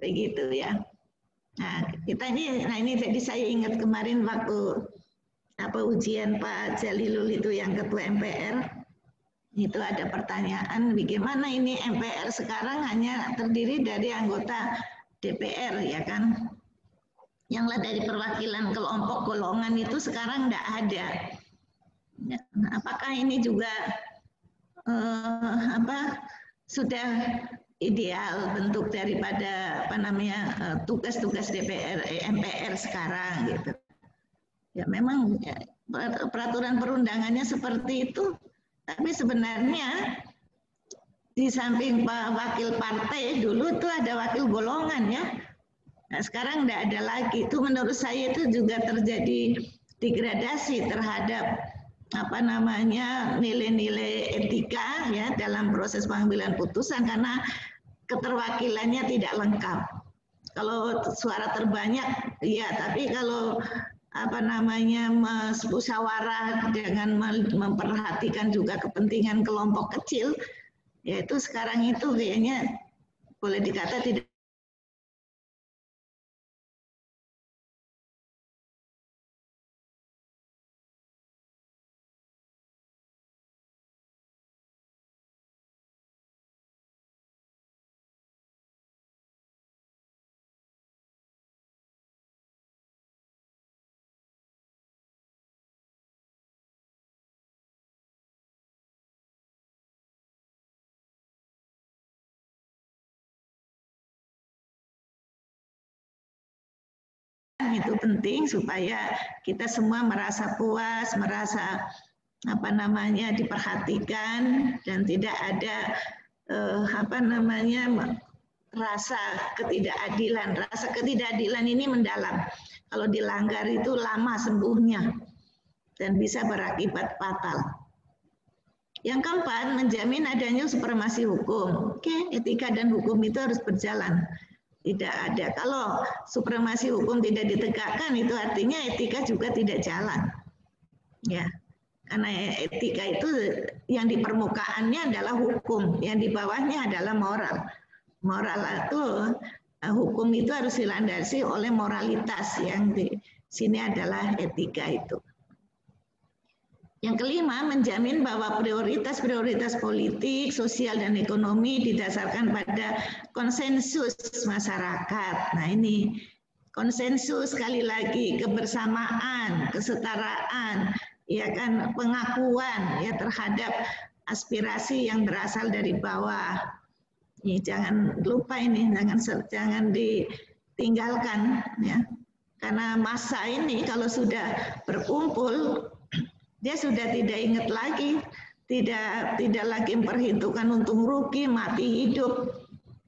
Begitu ya. Nah, ini jadi saya ingat kemarin waktu ujian Pak Jalilul itu yang ketua MPR, itu ada pertanyaan bagaimana ini MPR sekarang hanya terdiri dari anggota DPR, ya kan, yang dari perwakilan kelompok golongan itu sekarang tidak ada. Apakah ini juga sudah ideal bentuk daripada tugas-tugas MPR sekarang gitu? Ya memang ya, peraturan perundangannya seperti itu, tapi sebenarnya di samping wakil partai dulu itu ada wakil golongan ya. Nah, sekarang tidak ada lagi. Itu menurut saya itu juga terjadi degradasi terhadap nilai-nilai etika ya dalam proses pengambilan putusan karena keterwakilannya tidak lengkap. Kalau suara terbanyak ya, tapi kalau musyawarah dengan memperhatikan juga kepentingan kelompok kecil, yaitu sekarang itu kayaknya boleh dikata tidak. Itu penting supaya kita semua merasa puas, merasa diperhatikan dan tidak ada rasa ketidakadilan. Rasa ketidakadilan ini mendalam. Kalau dilanggar itu lama sembuhnya dan bisa berakibat fatal. Yang keempat, menjamin adanya supremasi hukum. Oke, etika dan hukum itu harus berjalan. Tidak ada. Kalau supremasi hukum tidak ditegakkan, itu artinya etika juga tidak jalan. Ya, karena etika itu yang di permukaannya adalah hukum, yang di bawahnya adalah moral. Moral itu, hukum itu harus dilandasi oleh moralitas, yang di sini adalah etika itu. Yang kelima, menjamin bahwa prioritas-prioritas politik, sosial, dan ekonomi didasarkan pada konsensus masyarakat. Nah ini, konsensus sekali lagi, kebersamaan, kesetaraan, ya kan, pengakuan ya terhadap aspirasi yang berasal dari bawah. Ini jangan lupa ini, jangan ditinggalkan ya. Karena massa ini kalau sudah berkumpul, dia sudah tidak ingat lagi tidak lagi memperhitungkan untung rugi, mati hidup.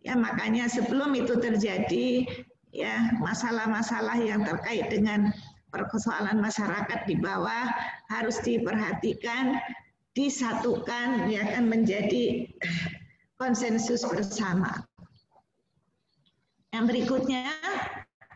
Ya, makanya sebelum itu terjadi, ya, masalah-masalah yang terkait dengan persoalan masyarakat di bawah harus diperhatikan, disatukan, ya kan, menjadi konsensus bersama. Yang berikutnya,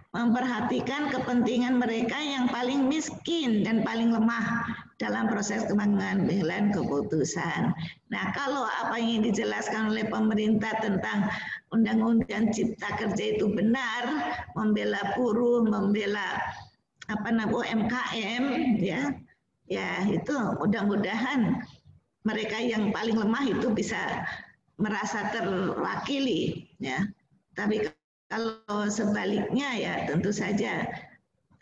memperhatikan kepentingan mereka yang paling miskin dan paling lemah dalam proses pengambilan keputusan. Nah, kalau apa yang dijelaskan oleh pemerintah tentang Undang-Undang Cipta Kerja itu benar, membela buruh, membela UMKM, ya itu mudah-mudahan mereka yang paling lemah itu bisa merasa terwakili, ya. Tapi kalau sebaliknya, ya tentu saja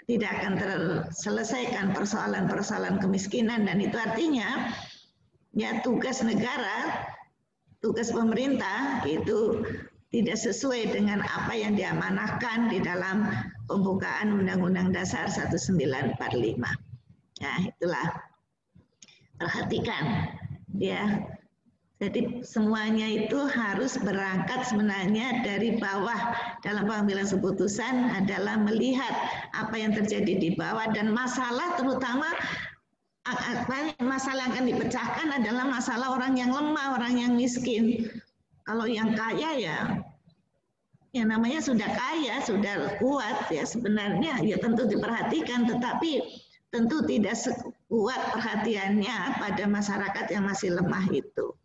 tidak akan terselesaikan persoalan-persoalan kemiskinan, dan itu artinya ya tugas negara, tugas pemerintah itu tidak sesuai dengan apa yang diamanahkan di dalam pembukaan Undang-Undang Dasar 1945. Nah, itulah, perhatikan, ya. Jadi semuanya itu harus berangkat sebenarnya dari bawah. Dalam pengambilan keputusan adalah melihat apa yang terjadi di bawah, dan masalah terutama masalah yang akan dipecahkan adalah masalah orang yang lemah, orang yang miskin. Kalau yang kaya ya namanya sudah kaya, sudah kuat, ya sebenarnya ya tentu diperhatikan, tetapi tentu tidak sekuat perhatiannya pada masyarakat yang masih lemah itu.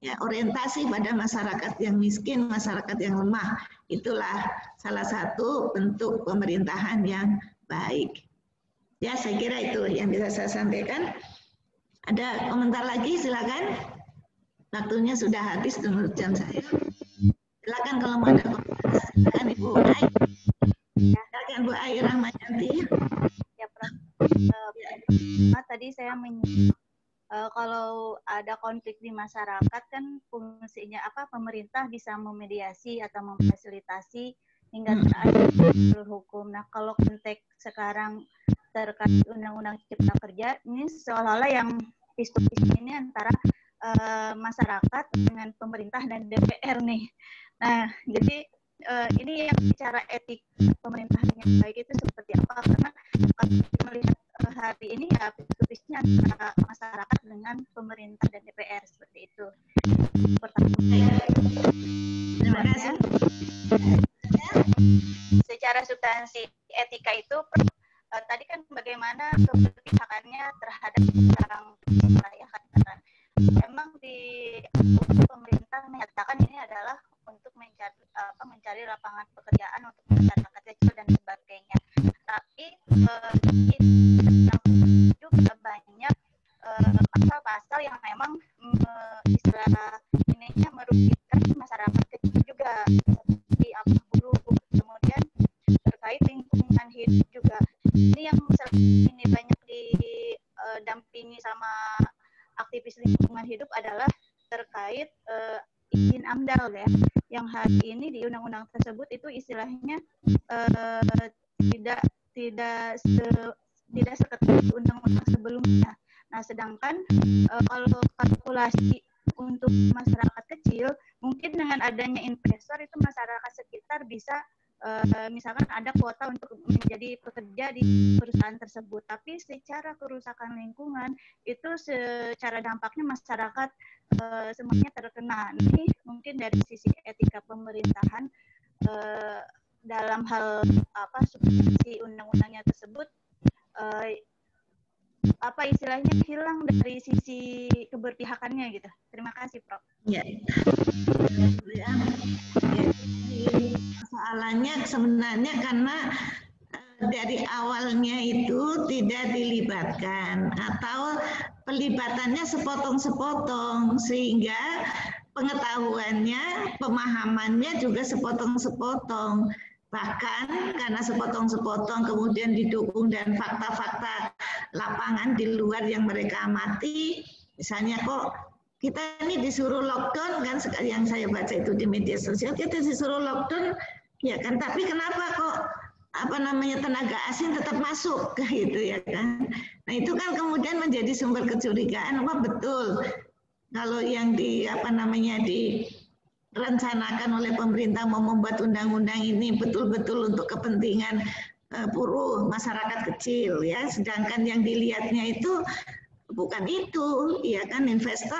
Ya, orientasi pada masyarakat yang miskin, masyarakat yang lemah, itulah salah satu bentuk pemerintahan yang baik. Ya, saya kira itu yang bisa saya sampaikan. Ada komentar lagi, silakan. Waktunya sudah habis menurut jam saya. Silakan kalau mau ada komentar. Silakan Ibu Ai. Silakan Bu Ai Rahmayanti. Ya, Prof. Tadi saya kalau ada konflik di masyarakat kan fungsinya apa, pemerintah bisa memediasi atau memfasilitasi hingga terakhir hukum. Nah, kalau konteks sekarang terkait Undang-Undang Cipta Kerja ini seolah-olah yang isu-isu ini antara masyarakat dengan pemerintah dan DPR nih. Nah, jadi ini yang bicara etik pemerintah yang baik itu seperti apa? Karena kalau kita melihat hari ini ya pisah-pisahnya antara masyarakat dengan pemerintah dan DPR seperti itu. Pertama, terima kasih. Secara substansi etika itu tadi kan bagaimana keberpihakannya terhadap orang ya katakan. Memang di pemerintah menyatakan ini adalah untuk mencari lapangan pekerjaan untuk masyarakat kecil dan sebagainya. Tapi juga banyak pasal-pasal yang memang istilah ininya merugikan masyarakat kecil juga, seperti buruh, kemudian terkait lingkungan hidup juga. Ini yang ini banyak didampingi sama aktivis lingkungan hidup adalah terkait izin AMDAL ya, yang hari ini di undang-undang tersebut itu istilahnya tidak seketat undang-undang sebelumnya. Nah, sedangkan kalau kalkulasi untuk masyarakat kecil, mungkin dengan adanya investor itu masyarakat sekitar bisa misalkan ada kuota untuk menjadi pekerja di perusahaan tersebut, tapi secara kerusakan lingkungan itu secara dampaknya masyarakat semuanya terkena. Ini mungkin dari sisi etika pemerintahan dalam hal substansi undang-undangnya tersebut istilahnya hilang dari sisi keberpihakannya gitu. Terima kasih, Prof. Ya. Soalannya sebenarnya karena dari awalnya itu tidak dilibatkan atau pelibatannya sepotong-sepotong sehingga pengetahuannya, pemahamannya juga sepotong-sepotong. Bahkan karena sepotong-sepotong kemudian didukung dan fakta-fakta lapangan di luar yang mereka amati, misalnya kok kita ini disuruh lockdown kan, yang saya baca itu di media sosial, kita disuruh lockdown, ya kan, tapi kenapa kok tenaga asing tetap masuk gitu ya kan. Nah itu kan kemudian menjadi sumber kecurigaan. Wah betul kalau yang direncanakan oleh pemerintah mau membuat undang-undang ini betul-betul untuk kepentingan buruh masyarakat kecil ya, sedangkan yang dilihatnya itu bukan itu, ya kan, investor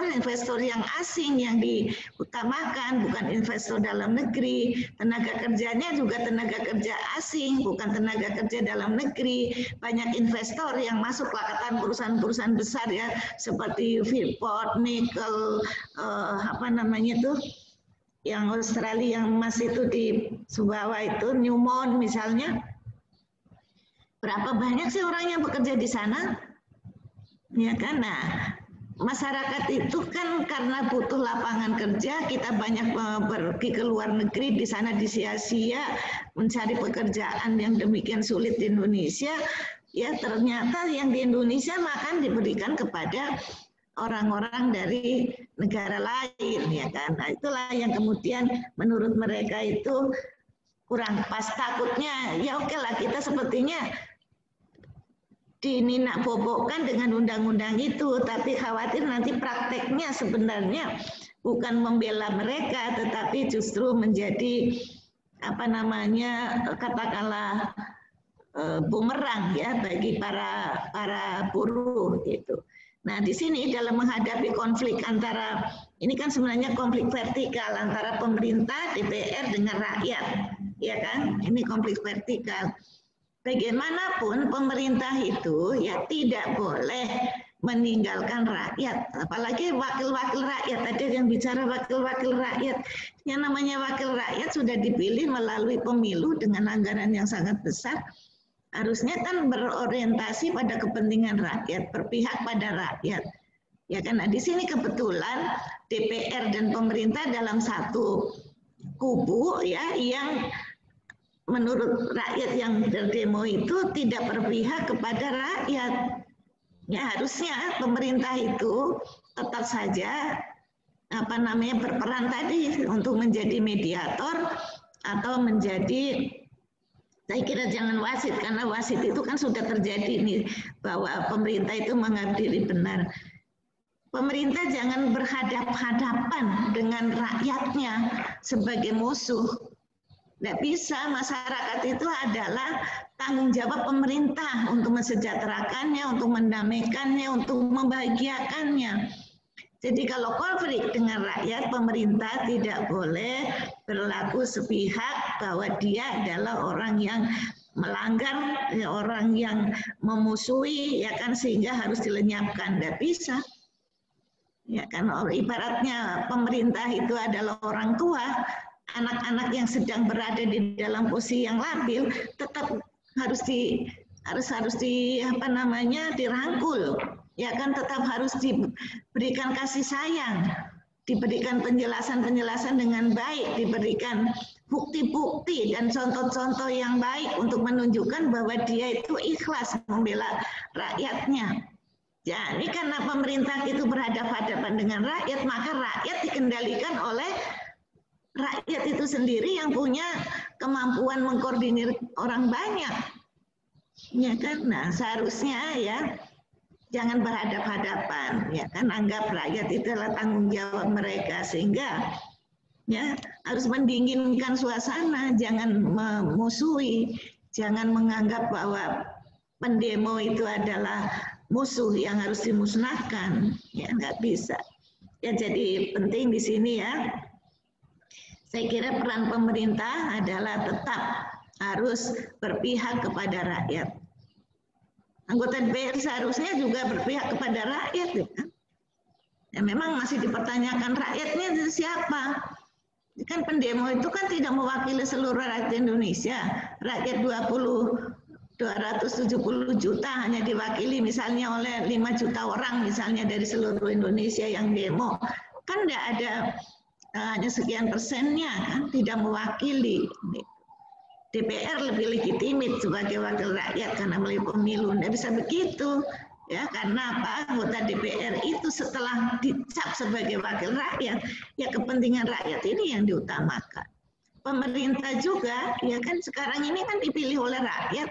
yang asing yang diutamakan, bukan investor dalam negeri. Tenaga kerjanya juga tenaga kerja asing, bukan tenaga kerja dalam negeri. Banyak investor yang masuk lakatan perusahaan-perusahaan besar ya, seperti Freeport, Nickel, yang Australia yang emas itu di Sumbawa itu, Newmont misalnya. Berapa banyak sih orang yang bekerja di sana? Ya kan, nah masyarakat itu kan karena butuh lapangan kerja, kita banyak pergi ke luar negeri, di sana disia-sia mencari pekerjaan yang demikian sulit di Indonesia, ya ternyata yang di Indonesia makan diberikan kepada orang-orang dari negara lain, ya kan. Nah itulah yang kemudian menurut mereka itu kurang pas. Takutnya ya oke lah, kita sepertinya dininak bobokkan dengan undang-undang itu, tapi khawatir nanti prakteknya sebenarnya bukan membela mereka, tetapi justru menjadi katakanlah bumerang ya bagi para buruh gitu. Nah di sini dalam menghadapi konflik antara, ini kan sebenarnya konflik vertikal antara pemerintah, DPR dengan rakyat, ya kan? Ini konflik vertikal. Bagaimanapun pemerintah itu ya tidak boleh meninggalkan rakyat, apalagi wakil-wakil rakyat. Tadi yang bicara wakil-wakil rakyat, yang namanya wakil rakyat sudah dipilih melalui pemilu dengan anggaran yang sangat besar, harusnya kan berorientasi pada kepentingan rakyat, berpihak pada rakyat. Ya kan, nah, di sini kebetulan DPR dan pemerintah dalam satu kubu ya, yang menurut rakyat yang berdemo itu tidak berpihak kepada rakyat. Ya harusnya pemerintah itu tetap saja berperan tadi untuk menjadi mediator atau menjadi, saya kira jangan wasit, karena wasit itu kan sudah terjadi nih bahwa pemerintah itu menganggap diri benar. Pemerintah jangan berhadapan-hadapan dengan rakyatnya sebagai musuh. Nggak bisa, masyarakat itu adalah tanggung jawab pemerintah untuk mensejahterakannya, untuk mendamaikannya, untuk membahagiakannya. Jadi kalau konflik dengan rakyat, pemerintah tidak boleh berlaku sepihak bahwa dia adalah orang yang melanggar, orang yang memusuhi, ya kan, sehingga harus dilenyapkan. Nggak bisa. Ya kan, ibaratnya pemerintah itu adalah orang tua, anak-anak yang sedang berada di dalam posisi yang labil tetap harus dirangkul, ya kan, tetap harus diberikan kasih sayang, diberikan penjelasan-penjelasan dengan baik, diberikan bukti-bukti dan contoh-contoh yang baik untuk menunjukkan bahwa dia itu ikhlas membela rakyatnya. Jadi karena pemerintah itu berhadapan-hadapan dengan rakyat, maka rakyat dikendalikan oleh rakyat itu sendiri yang punya kemampuan mengkoordinir orang banyak, ya kan. Nah seharusnya ya jangan berhadapan-hadapan, ya kan, anggap rakyat itu adalah tanggung jawab mereka, sehingga ya harus mendinginkan suasana, jangan memusuhi, jangan menganggap bahwa pendemo itu adalah musuh yang harus dimusnahkan, ya nggak bisa. Ya jadi penting di sini ya. Saya kira peran pemerintah adalah tetap harus berpihak kepada rakyat. Anggota DPR seharusnya juga berpihak kepada rakyat, ya kan? Ya memang masih dipertanyakan rakyatnya itu siapa. Kan pendemo itu kan tidak mewakili seluruh rakyat Indonesia. Rakyat 270 juta hanya diwakili misalnya oleh 5 juta orang misalnya dari seluruh Indonesia yang demo. Kan tidak ada hanya sekian persennya, kan tidak mewakili. DPR lebih legitimit sebagai wakil rakyat karena melalui pemilu. Tidak bisa begitu, ya, karena apa? Anggota DPR itu setelah dicap sebagai wakil rakyat, ya kepentingan rakyat ini yang diutamakan. pemerintah juga, ya kan sekarang ini kan dipilih oleh rakyat,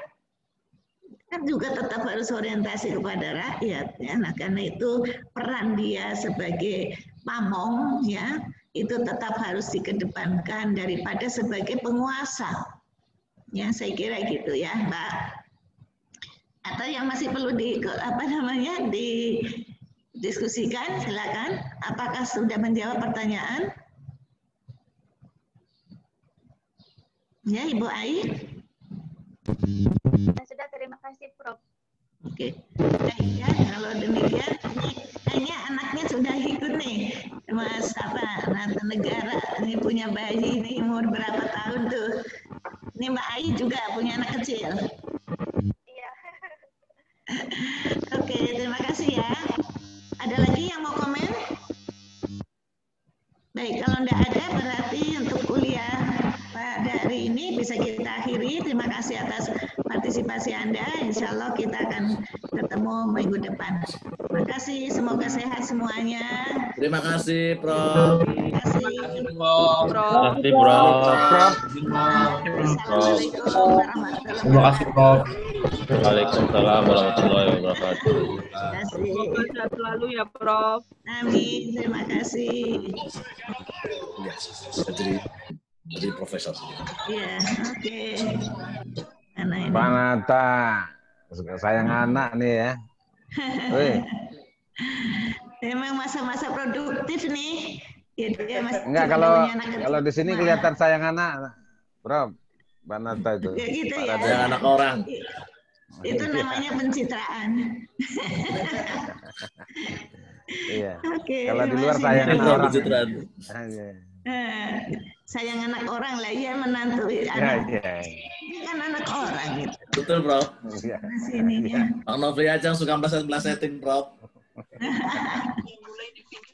kan juga tetap harus orientasi kepada rakyat, ya. Nah, karena itu peran dia sebagai pamong, ya, itu tetap harus dikedepankan daripada sebagai penguasa. Ya, saya kira gitu ya, Mbak. Atau yang masih perlu didiskusikan, silakan. Apakah sudah menjawab pertanyaan? Ya, Ibu Ai. Sudah, terima kasih, Prof. Oke, ya, kalau demikian, kayaknya anaknya sudah ikut nih, Mas Nata Negara. Ini punya bayi, ini umur berapa tahun tuh? Ini Mbak Ai juga punya anak kecil. Iya. Oke, terima kasih ya. Ada lagi yang mau komen? Baik, kalau tidak ada berarti untuk kuliah pada hari ini bisa kita akhiri. Terima kasih atas partisipasi Anda. Insya Allah kita akan ketemu minggu depan. Terima kasih, semoga sehat semuanya. Terima kasih, Prof. Terima kasih. Prof. Terima kasih, Prof. Assalamualaikum warahmatullahi Terima kasih, Prof. wabarakatuh. Waalaikumsalam warahmatullahi wabarakatuh. Terima kasih. Sehat selalu ya, Prof. Amin, terima kasih. Ya, jadi profesor. Iya, oke. Mana ini? Pak Nata, sayang anak nih ya. Wih. Memang masa-masa produktif nih. Gitu ya, Mas. Enggak, kalau di sini kelihatan sayang anak, Prof. Pak Nata itu. Ya gitu Pak ya. Nata. Sayang anak orang. Itu namanya pencitraan. Iya. Oke. Kalau di terima luar kasih. sayang anak orang. Pencitraan. Sayang anak orang lah, ya menantu Iya, anak. iya. Ini kan anak orang gitu. Betul, Prof. Iya. Sininya. Bang Nofri aja suka meleset-melesetin, Prof.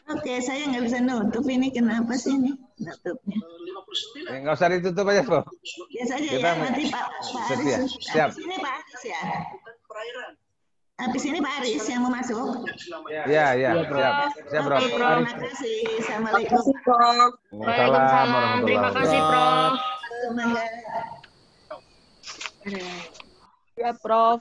Oke, saya nggak bisa nutup ini. Kenapa sih ini nutupnya? Nggak usah ditutup aja, Prof. Biasa aja Kita ya, nanti Pak setia. Aris. Siap. Habis ini Pak Aris ya. Habis ini Pak Aris yang mau masuk. Iya, iya. Siap. Siap, Prof. Oke, terima kasih. Assalamualaikum. Prof. Waalaikumsalam warahmatullahi Terima kasih, Prof. Semoga Ya, Prof.